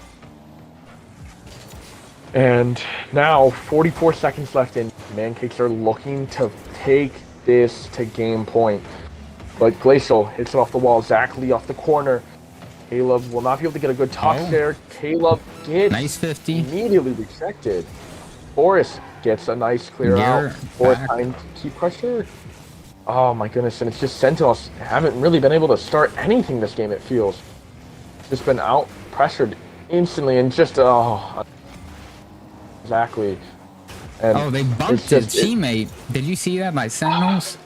And now, 44 seconds left in. Mancakes are looking to take this to game point. But Glacial hits it off the wall. Zachley off the corner. Caleb will not be able to get a good touch Oh. there. Caleb gets Nice 50. immediately rejected. Forrest gets a nice clear Garrett out. Forrest back. trying to keep pressure. Oh my goodness, and it's just Sentinels haven't really been able to start anything this game, it feels. Just been out pressured instantly and just exactly. And Oh, they bumped it's his just- teammate. Did you see that by Sentinels?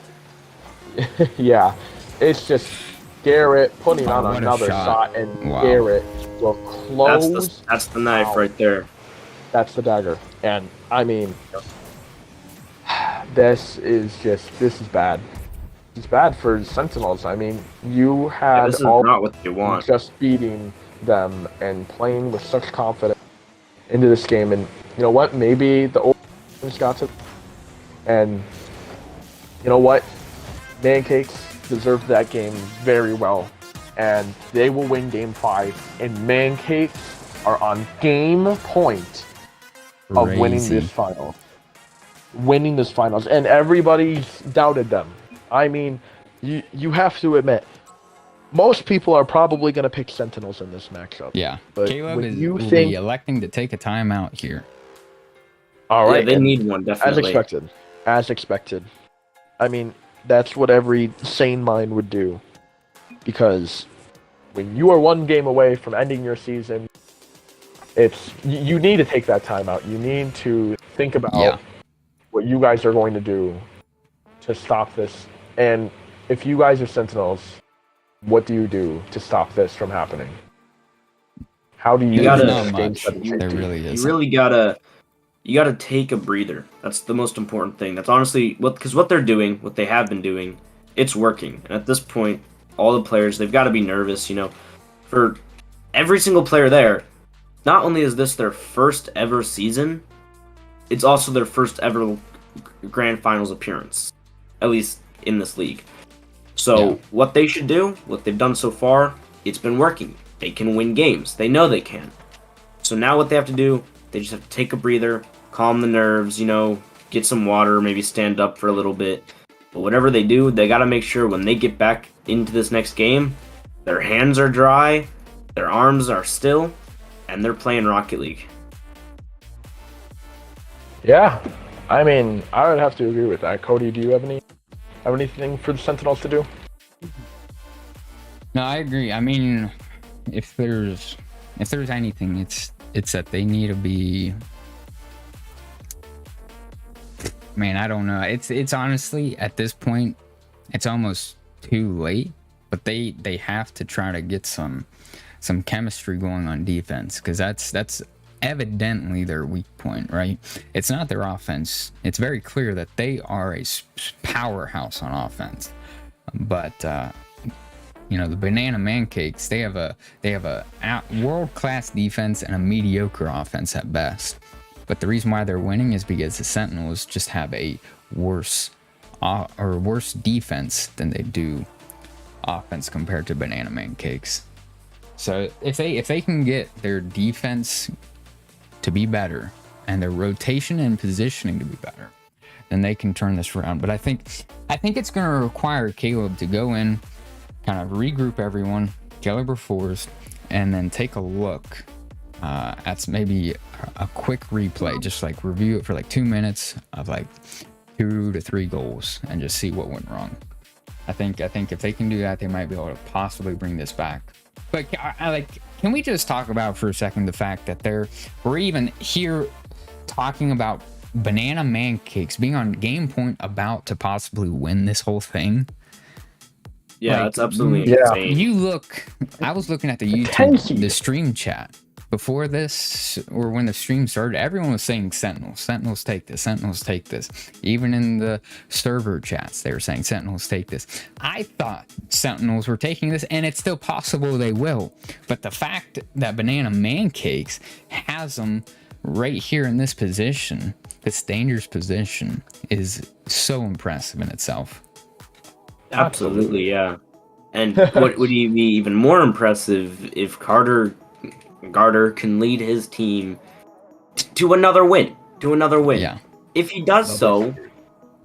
yeah. It's just Garrett putting Oh, on what a another shot. shot, and Wow. Garrett will close. That's the knife out. right there. That's the dagger. And I mean, this is bad. It's bad for Sentinels. I mean, you Yeah, had this is all not what they want. just beating them and playing with such confidence into this game. And you know what? Maybe the old teams got to, and you know what? Mancakes deserved that game very well, and they will win Game 5. And Mancakes are on game point of winning this final. And everybody's doubted them. I mean, you have to admit, most people are probably going to pick Sentinels in this matchup. Yeah, but Caleb will be electing to take a timeout here. All right, yeah, they need one, definitely. As expected. I mean, that's what every sane mind would do. Because when you are one game away from ending your season, you need to take that timeout. You need to think about what you guys are going to do to stop this. And if you guys are Sentinels, what do you do to stop this from happening? How do you not much. There really is. You really gotta take a breather. That's the most important thing. That's honestly because what they're doing, what they have been doing, it's working. And at this point, all the players, they've got to be nervous. You know, for every single player there, not only is this their first ever season, it's also their first ever grand finals appearance, at least in this league. So what they should do, what they've done so far, it's been working. They can win games. They know they can. So now what they have to do, they just have to take a breather, calm the nerves, you know, get some water, maybe stand up for a little bit. But whatever they do, they got to make sure when they get back into this next game, their hands are dry, their arms are still, and they're playing Rocket League. Yeah, I mean, I would have to agree with that. Cody, do you have anything for the Sentinels to do? No, I agree. I mean, if there's anything, it's that they need to be. Man, I don't know. It's honestly at this point, it's almost too late. But they have to try to get some chemistry going on defense, because that's evidently their weak point, right? It's not their offense. It's very clear that they are a powerhouse on offense, but you know, the Banana Mancakes, they have a world-class defense and a mediocre offense at best. But the reason why they're winning is because the Sentinels just have a worse defense than they do offense compared to Banana Mancakes. So if they can get their defense to be better and their rotation and positioning to be better, then they can turn this around. But I think it's going to require Caleb to go in, kind of regroup everyone, caliber fours, and then take a look at maybe a quick replay, just like review it for like 2 minutes of like 2 to 3 goals and just see what went wrong. I think if they can do that, they might be able to possibly bring this back. But can we just talk about for a second the fact that we're even here talking about Banana Mancakes being on game point about to possibly win this whole thing? Yeah, that's absolutely insane. I was looking at the YouTube, the stream chat before this, or when the stream started, everyone was saying Sentinels take this, Sentinels take this. Even in the server chats, they were saying Sentinels take this. I thought Sentinels were taking this, and it's still possible they will. But the fact that Banana Mancakes has them right here in this position, this dangerous position, is so impressive in itself. Absolutely, yeah. And what would be even more impressive if Garter can lead his team to another win. Yeah. If he does so,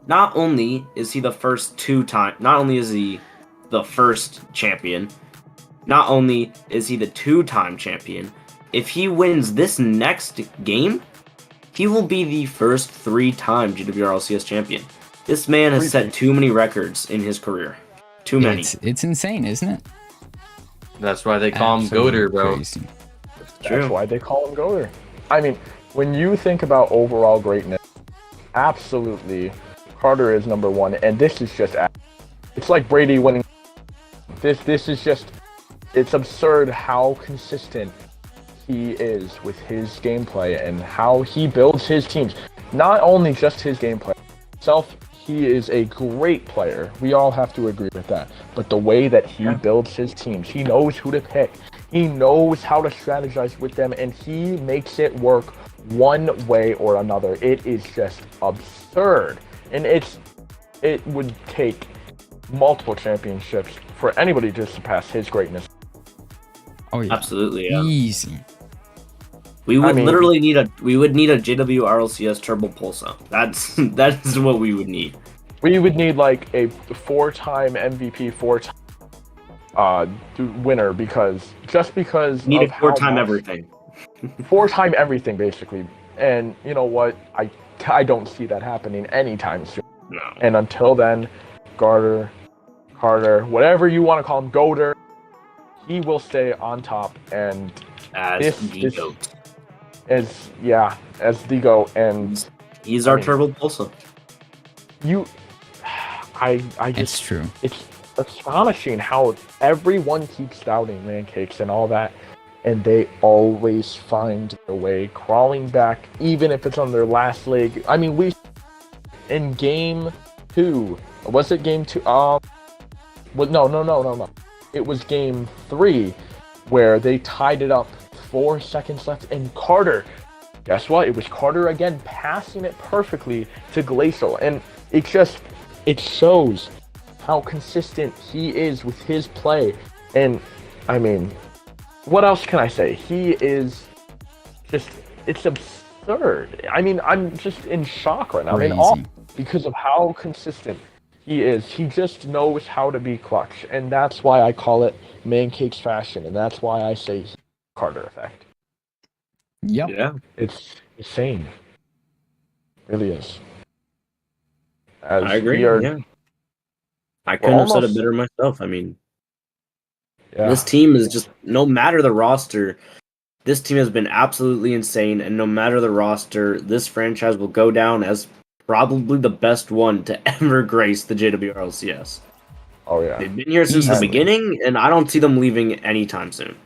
not only is he the first champion, not only is he the 2-time champion, if he wins this next game, he will be the first 3-time JWRLCS champion. This man has set too many records in his career. Too many. It's insane, isn't it? That's why they call him Goater, bro. Crazy. That's why they call him Goater. I mean, when you think about overall greatness, absolutely, Carter is number one, and this is just, it's like Brady winning. This is just, it's absurd how consistent he is with his gameplay and how he builds his teams. Not only just his gameplay itself, he is a great player. We all have to agree with that. But the way that he builds his teams, he knows who to pick. He knows how to strategize with them, and he makes it work one way or another. It is just absurd. And it would take multiple championships for anybody to surpass his greatness. Oh yeah, Absolutely, yeah. easy. We would I mean- literally need a JWRLCS Turbo Pulsar. That's what we would need. We would need like a 4-time MVP, 4-time winner because Need of a 4-time much- everything. 4-time everything basically. And you know what? I don't see that happening anytime soon. No. And until then, Carter, whatever you want to call him, Goater, he will stay on top and As the this- GOAT. as the GOAT. And He's our mean- Turbo Pulsar. I It's just true. it's astonishing how everyone keeps doubting Mancakes and all that, and they always find a way, crawling back, even if it's on their last leg. I mean, we in game 2, was it game 2? Well, no. It was game 3 where they tied it up, 4 seconds left, and Carter. Guess what? It was Carter again, passing it perfectly to Glacial, and it shows how consistent he is with his play. And I mean, what else can I say? He is just, it's absurd. I mean, I'm just in shock right now. I'm in awe Crazy. because of how consistent he is. He just knows how to be clutch, and that's why I call it Mancakes fashion, and that's why I say Carter effect. Yep. Yeah. It's insane. Really is. As I agree. we are- Yeah. I couldn't have said it almost- better myself. I mean, yeah. this team is just, no matter the roster, this team has been absolutely insane. And no matter the roster, this franchise will go down as probably the best one to ever grace the JWRLCS. Oh yeah. They've been here since the Easily. beginning, and I don't see them leaving anytime soon.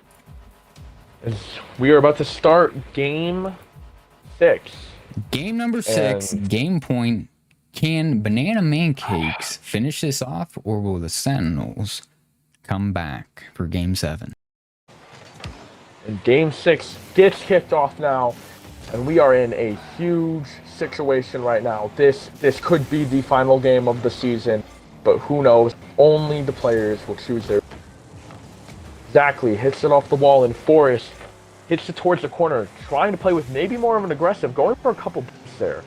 We are about to start game 6. Game number 6, And- game point. Can Banana Mancakes finish this off, or will the Sentinels come back for game 7? And game 6 gets kicked off now, and we are in a huge situation right now. This could be the final game of the season, but who knows? Only the players will choose their. Exactly, hits it off the wall, and Forrest hits it towards the corner, trying to play with maybe more of an aggressive, going for a couple boosts there.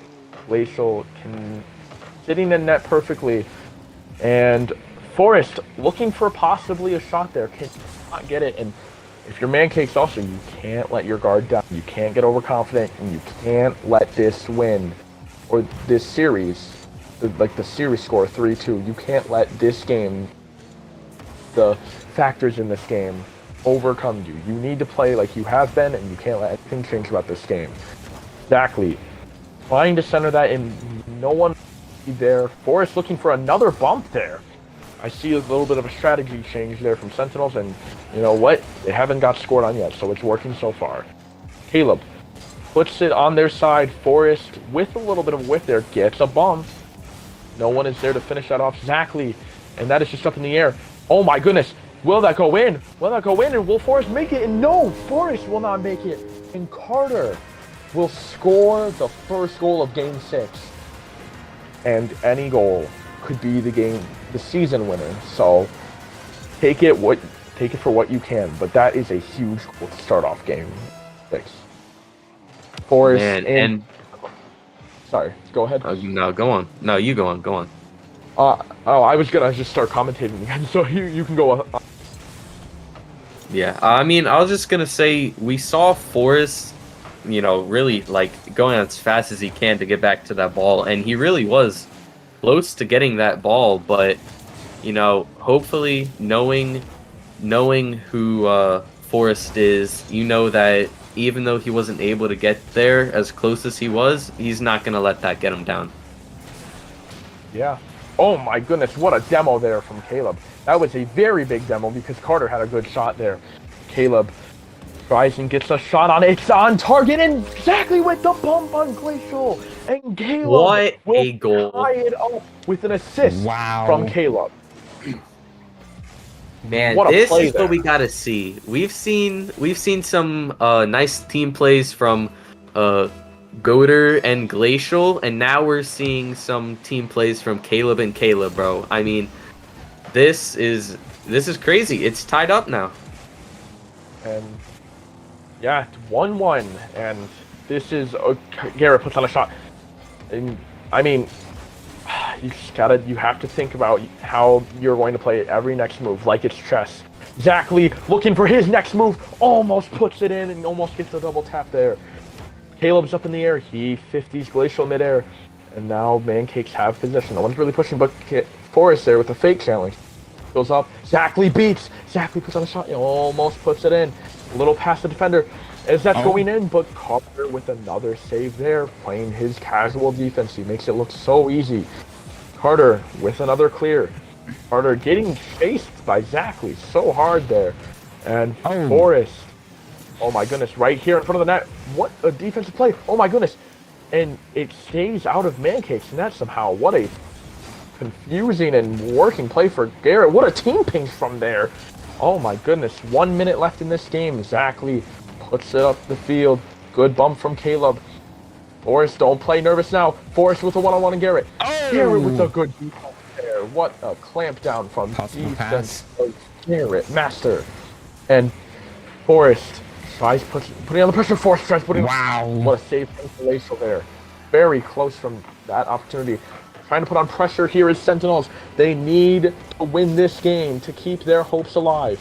Glacial sitting in net perfectly, and Forrest looking for possibly a shot there, cannot get it. And if you're Mancakes also, you can't let your guard down, you can't get overconfident, and you can't let this win, or this series, like the series score 3-2, you can't let this game, the factors in this game, overcome you. You need to play like you have been, and you can't let anything change about this game. Exactly. Trying to center that in, no one there. Forrest looking for another bump there. I see a little bit of a strategy change there from Sentinels, and you know what? They haven't got scored on yet, so it's working so far. Caleb puts it on their side. Forrest, with a little bit of width there, gets a bump. No one is there to finish that off. Exactly. And that is just up in the air. Oh my goodness. Will that go in? Will that go in? And will Forrest make it? And no, Forrest will not make it. And Carter will score the first goal of game 6. And any goal could be the season winner. So take it for what you can. But that is a huge goal to start off game 6. Forrest And sorry, go ahead. no, go on. No, you go on. Go on. I was gonna just start commentating again, so you can go. Yeah, I mean, I was just gonna say we saw Forrest, really like going as fast as he can to get back to that ball, and he really was close to getting that ball. But hopefully, knowing who Forrest is, that even though he wasn't able to get there as close as he was, he's not gonna let that get him down. Yeah. Oh my goodness, what a demo there from Caleb. That was a very big demo because Carter had a good shot there. Caleb tries and gets a shot on it. It's on target and exactly with the bump on Glacial. And Caleb What will a goal. tie it up with an assist Wow. from Caleb. Man, What a this play is there. what we gotta see. We've seen some nice team plays from Goater and Glacial, and now we're seeing some team plays from Caleb and Caleb, bro. I mean, this is crazy. It's tied up now. And yeah, it's 1-1, and this is Garrett puts on a shot. And I mean, you have to think about how you're going to play every next move like it's chess. Zach Lee looking for his next move, almost puts it in and almost gets the double tap there. Caleb's up in the air, he 50s Glacial midair, and now Mancakes have possession. No one's really pushing, but Forrest there with a fake challenge. Goes up, Zach Lee beats, Zach Lee puts on a shot, he almost puts it in. A little past the defender, as that's going in, but Carter with another save there, playing his casual defense. He makes it look so easy. Carter with another clear. Carter getting chased by Zach Lee so hard there. And Forrest, oh my goodness, right here in front of the net. What a defensive play. Oh my goodness. And it stays out of Mancakes net somehow. What a confusing and working play for Garrett. What a team pinch from there. Oh my goodness. 1 minute left in this game. Zach Lee puts it up the field. Good bump from Caleb. Forrest, don't play nervous now. Forrest with a one-on-one on Garrett. Garrett with a good defense there. What a clamp down from defense of Garrett. Master. And Forrest tries putting on the pressure. Forrest tries putting what a save from Glacial there. Very close from that opportunity. Trying to put on pressure here is Sentinels. They need to win this game to keep their hopes alive.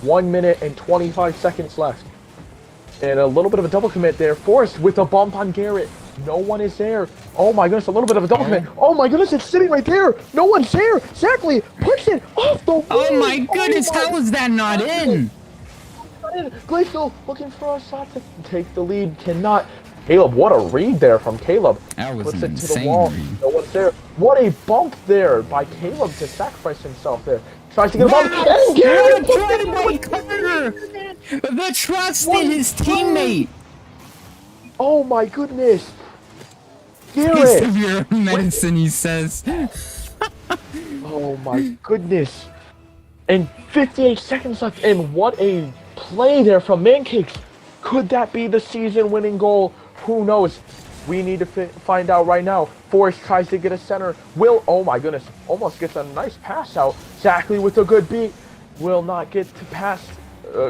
1 minute and 25 seconds left. And a little bit of a double commit there. Forrest with a bump on Garrett. No one is there. Oh my goodness, a little bit of a double commit. Oh my goodness, it's sitting right there. No one's there. Exactly. Puts it off the wall. Oh my goodness, how is that not in? Glacial looking for a shot to take the lead. Cannot. Caleb, what a read there from Caleb. That was puts an it to the insane wall. read. No one's there. What a bump there by Caleb to sacrifice himself there. Tries to get a bump. And Garrett puts it by Carter. The trust in his teammate. Oh my goodness. Taste Garrett. of your medicine, he says. Oh my goodness. And 58 seconds left, and what a play there from Mancakes. Could that be the season-winning goal? Who knows? We need to find out right now. Forrest tries to get a center. Oh my goodness, almost gets a nice pass out. Zach Lee with a good beat. Will not get to pass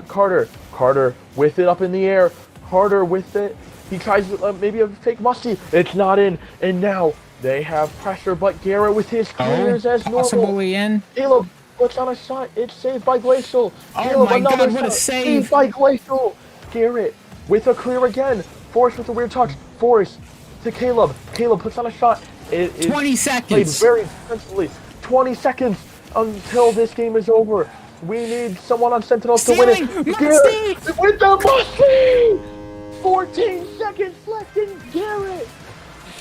Carter. Carter with it up in the air. Carter with it. He tries maybe a fake musty. It's not in. And now they have pressure, but Garrett with his clears as normal. Possibly in. Caleb puts on a shot. It's saved by Glacial. Oh Caleb, my God, what shot. a save. Saved by Glacial. Garrett with a clear again. Forrest with a weird touch. Forrest to Caleb. Caleb puts on a shot. It is 20 played seconds. very defensively. 20 seconds until this game is over. We need someone on Sentinels to win it. Garrett with the musty! 14 seconds left in Garrett.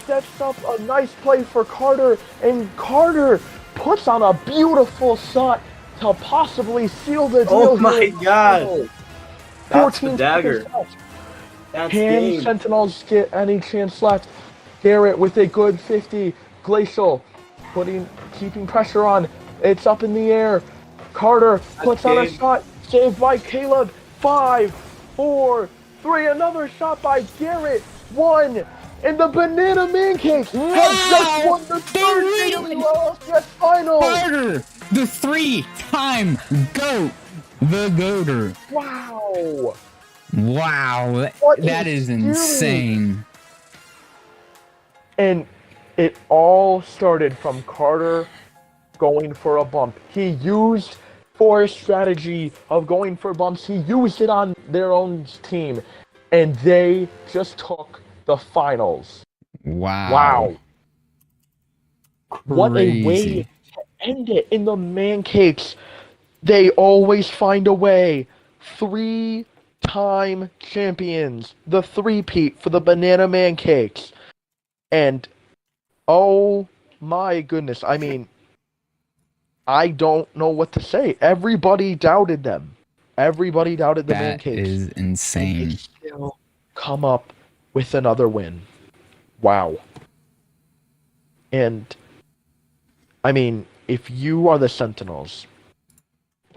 Sets up a nice play for Carter, and Carter puts on a beautiful shot to possibly seal the deal. Oh my God. That's the dagger. That's Can game. Sentinels get any chance left? Garrett with a good 50. Glacial keeping pressure on. It's up in the air. Carter puts on a shot. Saved by Caleb. 5, 4, 3. Another shot by Garrett. 1. And the Banana Mancakes have just won the third JWRLCS final. Carter, the 3-time GOAT. The GOATer. Wow. Wow. That is insane. And it all started from Carter going for a bump. He used Forrest's strategy of going for bumps. He used it on their own team. And they just took the finals. Wow. What a way to end it in the Mancakes. They always find a way. 3-time champions. The three-peat for the Banana Mancakes. And, oh my goodness. I mean, I don't know what to say. Everybody doubted them. Everybody doubted the Mancakes. That is insane. They still come up with another win. Wow. And, I mean, if you are the Sentinels,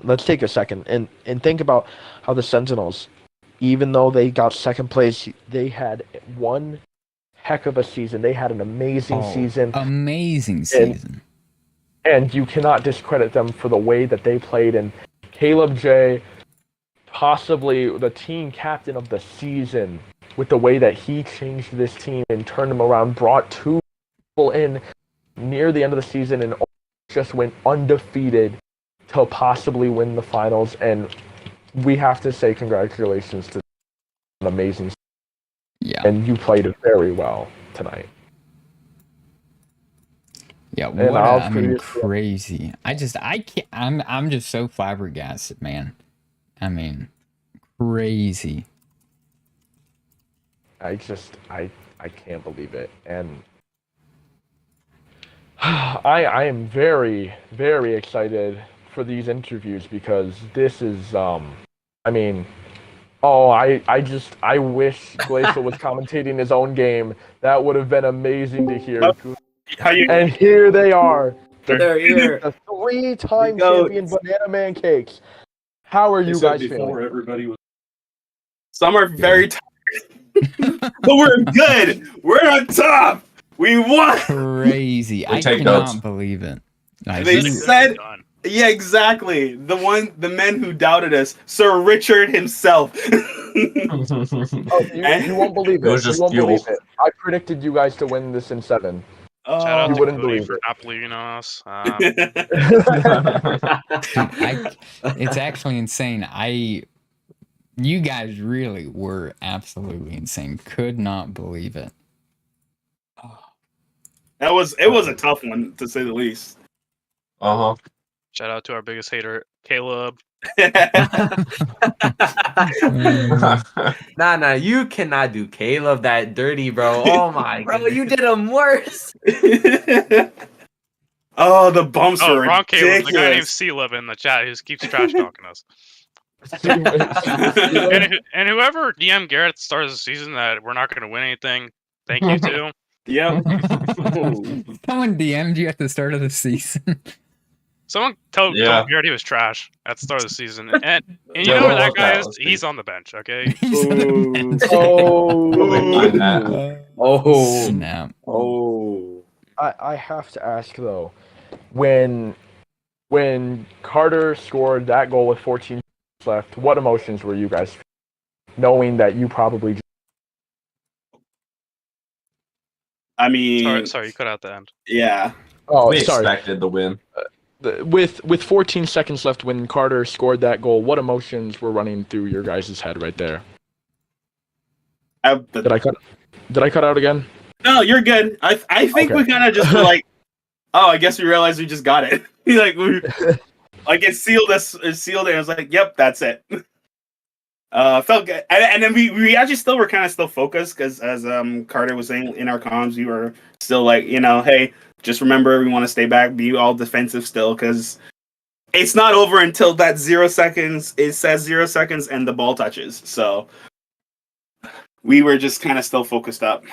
let's take a second and think about how the Sentinels, even though they got second place, they had one heck of a season. They had an amazing season. Amazing season. And you cannot discredit them for the way that they played. And Caleb J, possibly the team captain of the season, with the way that he changed this team and turned them around, brought 2 people in near the end of the season and just went undefeated to possibly win the finals. And we have to say congratulations to an amazing season. Yeah. And you played very well tonight. Yeah, crazy. I can't. I'm just so flabbergasted, man. I mean, crazy. I can't believe it, and I am very, very excited for these interviews because this is I wish Glacial was commentating his own game. That would have been amazing to hear. And here they are. They're here. The 3-time champion Banana Mancakes. How are you guys feeling? Everybody was. Some are very tired, but we're good. We're on top. We won. Crazy. I cannot believe it. They said, yeah, exactly. The men who doubted us, Sir Richard himself. You won't believe it. You won't believe it. I predicted you guys to win this in 7. Shout out you to wouldn't Cody believe for it. not believing on us. It's actually insane. You guys really were absolutely insane. Could not believe it. It was a tough one to say the least. Shout out to our biggest hater, Caleb. Nah, you cannot do Caleb that dirty, bro. Oh my Bro, you did him worse. Oh, the bumps are wrong Caleb. ridiculous. The guy named C-Love in the chat who keeps trash talking us. and whoever DM Garrett at the start of the season that we're not going to win anything, thank you to. Yep. Someone DM'd you at the start of the season. Someone told Garrett he was trash at the start of the season. And you know where that guy is? He's on the bench, okay? He's on the bench. Oh, snap. Oh. I have to ask though, when Carter scored that goal with 14 seconds left, what emotions were you guys feeling, knowing that you probably? I mean, sorry, you cut out the end. Yeah. Oh, we sorry. expected the win. With 14 seconds left, when Carter scored that goal, what emotions were running through your guys' head right there? Did I cut out again? No, you're good. I think we kind of just were like, oh, I guess we realized we just got it. Like it sealed us. It sealed it. I was like, yep, that's it. Felt good, and then we actually still were kind of still focused because as Carter was saying in our comms, we were still like, hey, just remember we want to stay back, be all defensive still, because it's not over until that 0 seconds. It says 0 seconds and the ball touches. So we were just kind of still focused up.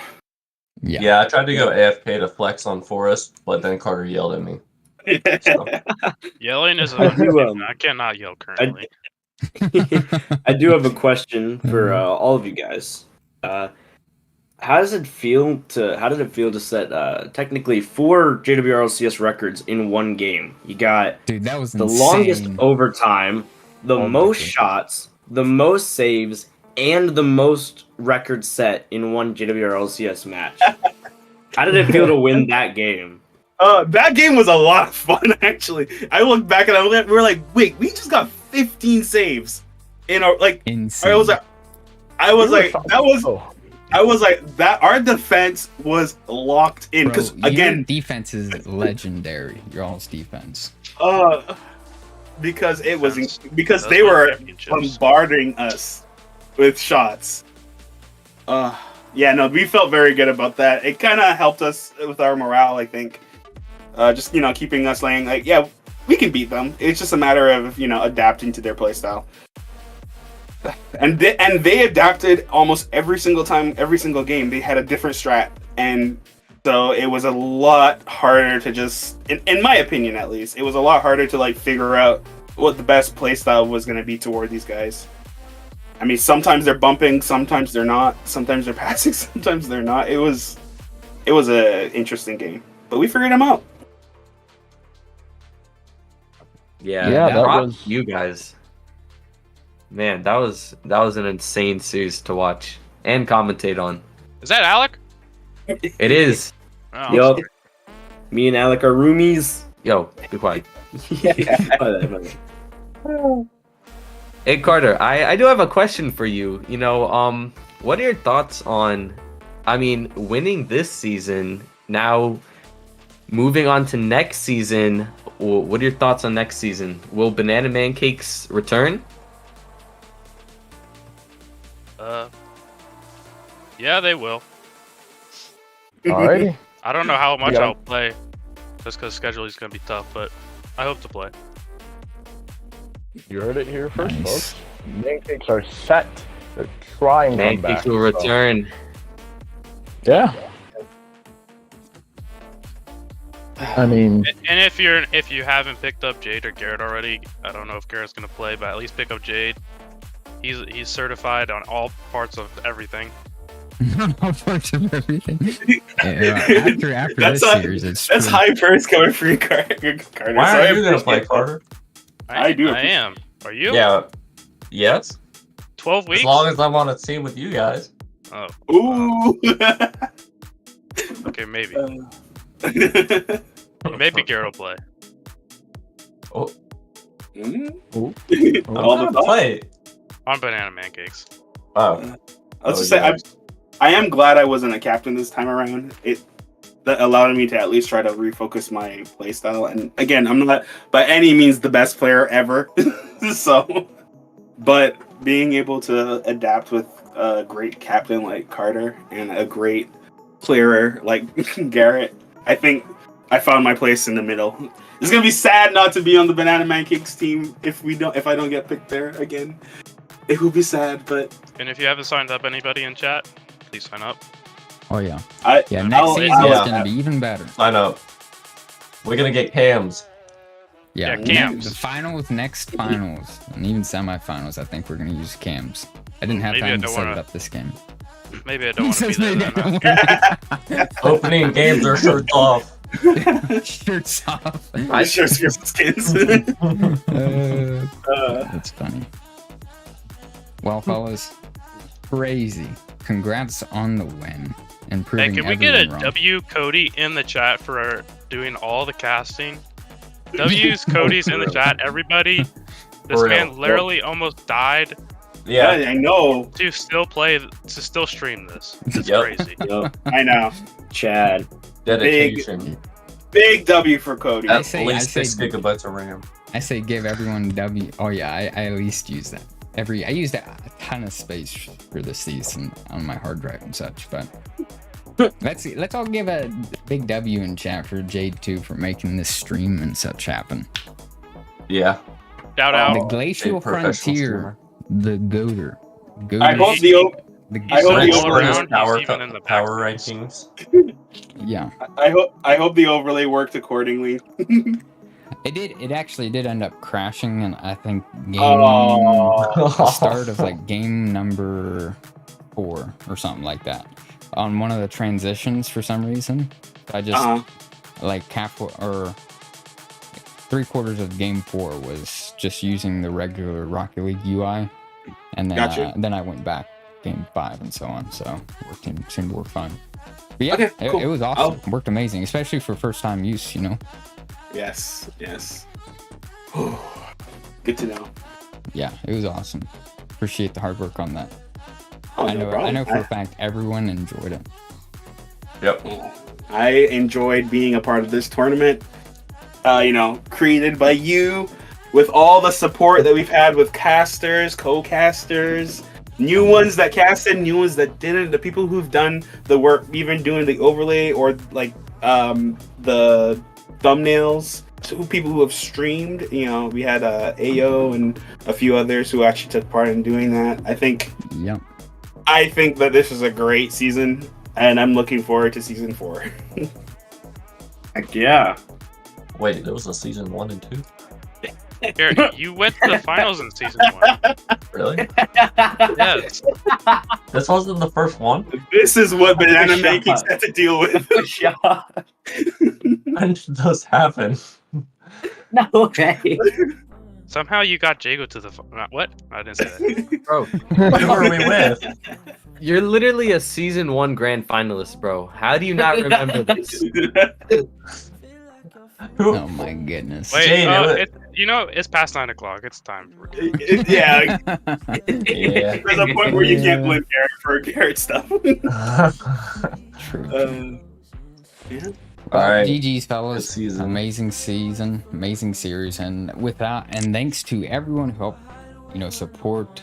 Yeah, I tried to go AFK to flex on Forrest, but then Carter yelled at me. So. Yelling is I cannot yell currently. I do have a question for all of you guys. How did it feel to set technically 4 JWRLCS records in one game? You got that was the insane. longest overtime, the most shots, the most saves, and the most records set in one JWRLCS match. How did it feel to win that game? That game was a lot of fun, actually. I look back and we were like, wait, we just got 15 saves in our insane. I was like, that our defense was locked in because again, your defense is legendary. Your all's defense. Because it was because they were bombarding us with shots. Yeah, no, we felt very good about that. It kind of helped us with our morale, I think. Just keeping us laying like, yeah, we can beat them. It's just a matter of adapting to their playstyle. And they adapted almost every single time, every single game. They had a different strat, and so it was a lot harder to just, in my opinion at least, it was a lot harder to figure out what the best playstyle was going to be toward these guys. I mean, sometimes they're bumping, sometimes they're not, sometimes they're passing, sometimes they're not. It was an interesting game, but we figured them out. Yeah, Yeah, that props was- to you guys. Man, that was an insane series to watch and commentate on. Is that Alec? It is. Oh, Yup. Me and Alec are roomies. Yo, be quiet. Yeah. Hey Carter, I do have a question for you. You know, what are your thoughts on, I mean, winning this season, now moving on to next season? What are your thoughts on next season? Will Banana Mancakes return? Yeah, they will. Alrighty. I don't know how much Yeah. I'll play, just because scheduling is gonna be tough. But I hope to play. You heard it here first, Nice. folks. Mancakes are set. They're trying to come back. Mancakes will so- return. Yeah. I mean, And if you haven't picked up Jade or Garrett already, I don't know if Garrett's gonna play, but at least pick up Jade. He's certified on all parts of everything. All parts of everything. After That's this a- series, it's That's true. high praise coming for you, Carter. Why So I are you gonna appreciate play that. Carter? I do I am. Are you? Yeah. Yes. 12 weeks. As long as I'm on a team with you guys. Oh, Ooh. okay, maybe. Maybe Garrett will play. Mm. I'm All gonna the play. On Banana Mancakes. Oh. Let's just Oh, say yeah. I am glad I wasn't a captain this time around. That allowed me to at least try to refocus my playstyle. And again, I'm not by any means the best player ever. So, but being able to adapt with a great captain like Carter and a great player like Garrett, I think I found my place in the middle. It's gonna be sad not to be on the Banana Mancakes team if I don't get picked there again. It will be sad, but And if you haven't signed up anybody in chat, please sign up. Oh yeah. I Yeah, next season yeah. is gonna be even better. Sign up. We're gonna get cams. Yeah, Yeah, cams. The finals, next finals, and even semifinals, I think we're gonna use cams. I didn't have Maybe I time to don't set wanna- it up this game. Maybe I don't want to be Says there. maybe Then, I huh? don't wanna- Opening games are shirts off. Shirts off. I sure see skins. That's funny. Well, fellas, crazy. Congrats on the win and Hey, proving can we get a everyone wrong. W Cody in the chat for doing all the casting? W's Cody's in the chat. Everybody, this For real. man literally almost died Yeah, Yeah. I know. to still stream this. It's Yep. crazy. Yup. I know. Chad. Dedication. Big W for Cody. I At say- least I 6 say- gigabytes of RAM. I say give everyone W. Oh yeah, I at least use that. I used a ton of space for this season on my hard drive and such, but let's all give a big W in chat for Jade 2 for making this stream and such happen. Yeah. Shout Oh, out. The Glacial a professional Frontier, the Goater. I hope the o- the I hope He's the all overlay- around, he's even in the power back. rankings. yeah. I hope the overlay worked accordingly. It actually did end up crashing, and I think Oh. the start of like game number 4 or something like that on one of the transitions for some reason. I just like half or 3/4 of game 4 was just using the regular Rocket League UI, and then Gotcha. then I went back game 5 and so on. So seemed to work fine. But yeah, Okay, cool. it was awesome. Worked amazing, especially for first time use. You know. Yes. Good to know. Yeah, it was awesome. Appreciate the hard work on that. Oh, I no know. problem. I know for a fact everyone enjoyed it. Yep. I enjoyed being a part of this tournament. Created by you, with all the support that we've had with casters, co-casters, new ones that casted, new ones that didn't. The people who've done the work, even doing the overlay or like the thumbnails. So people who have streamed. We had Ayo and a few others who actually took part in doing that. I think that this is a great season, and I'm looking forward to season 4. Heck yeah. Wait, there was a season 1 and 2? Garrett, you went to the finals in season 1. Really? Yes. This wasn't the first one? This is what banana Shut Mancakes up. had to deal with. Shot. When did those happen? No way. Somehow you got Jago to the what? I didn't say that. Bro, Who were we with? you're literally a season 1 grand finalist, bro. How do you not remember this? Who? Oh my goodness. Wait, Jade, it's past 9 o'clock. It's time for Yeah, Yeah. there's a point where you can't blame Garrett for Garrett stuff. True. Yeah. Well, All right. GG's fellas. Good season. Amazing season, amazing series, and with that, and thanks to everyone who helped, support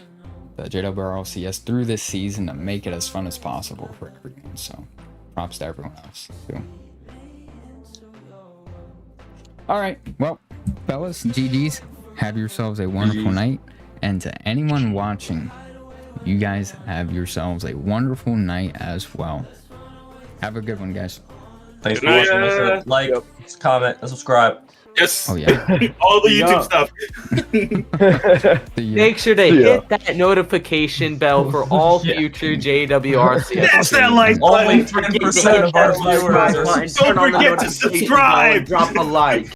the JWRLCS through this season to make it as fun as possible for everyone. So, props to everyone else too. All right, well, fellas, GG's. Have yourselves a wonderful night, and to anyone watching, you guys have yourselves a wonderful night as well. Have a good one, guys. Thanks for watching. Make sure to like, comment, and subscribe. Yes. Oh yeah. All the YouTube stuff. See ya. Make sure to See ya. hit that notification bell for all future JWRCS. Smash that like Only button. 10% of our viewers are Don't forget to subscribe. Drop a like.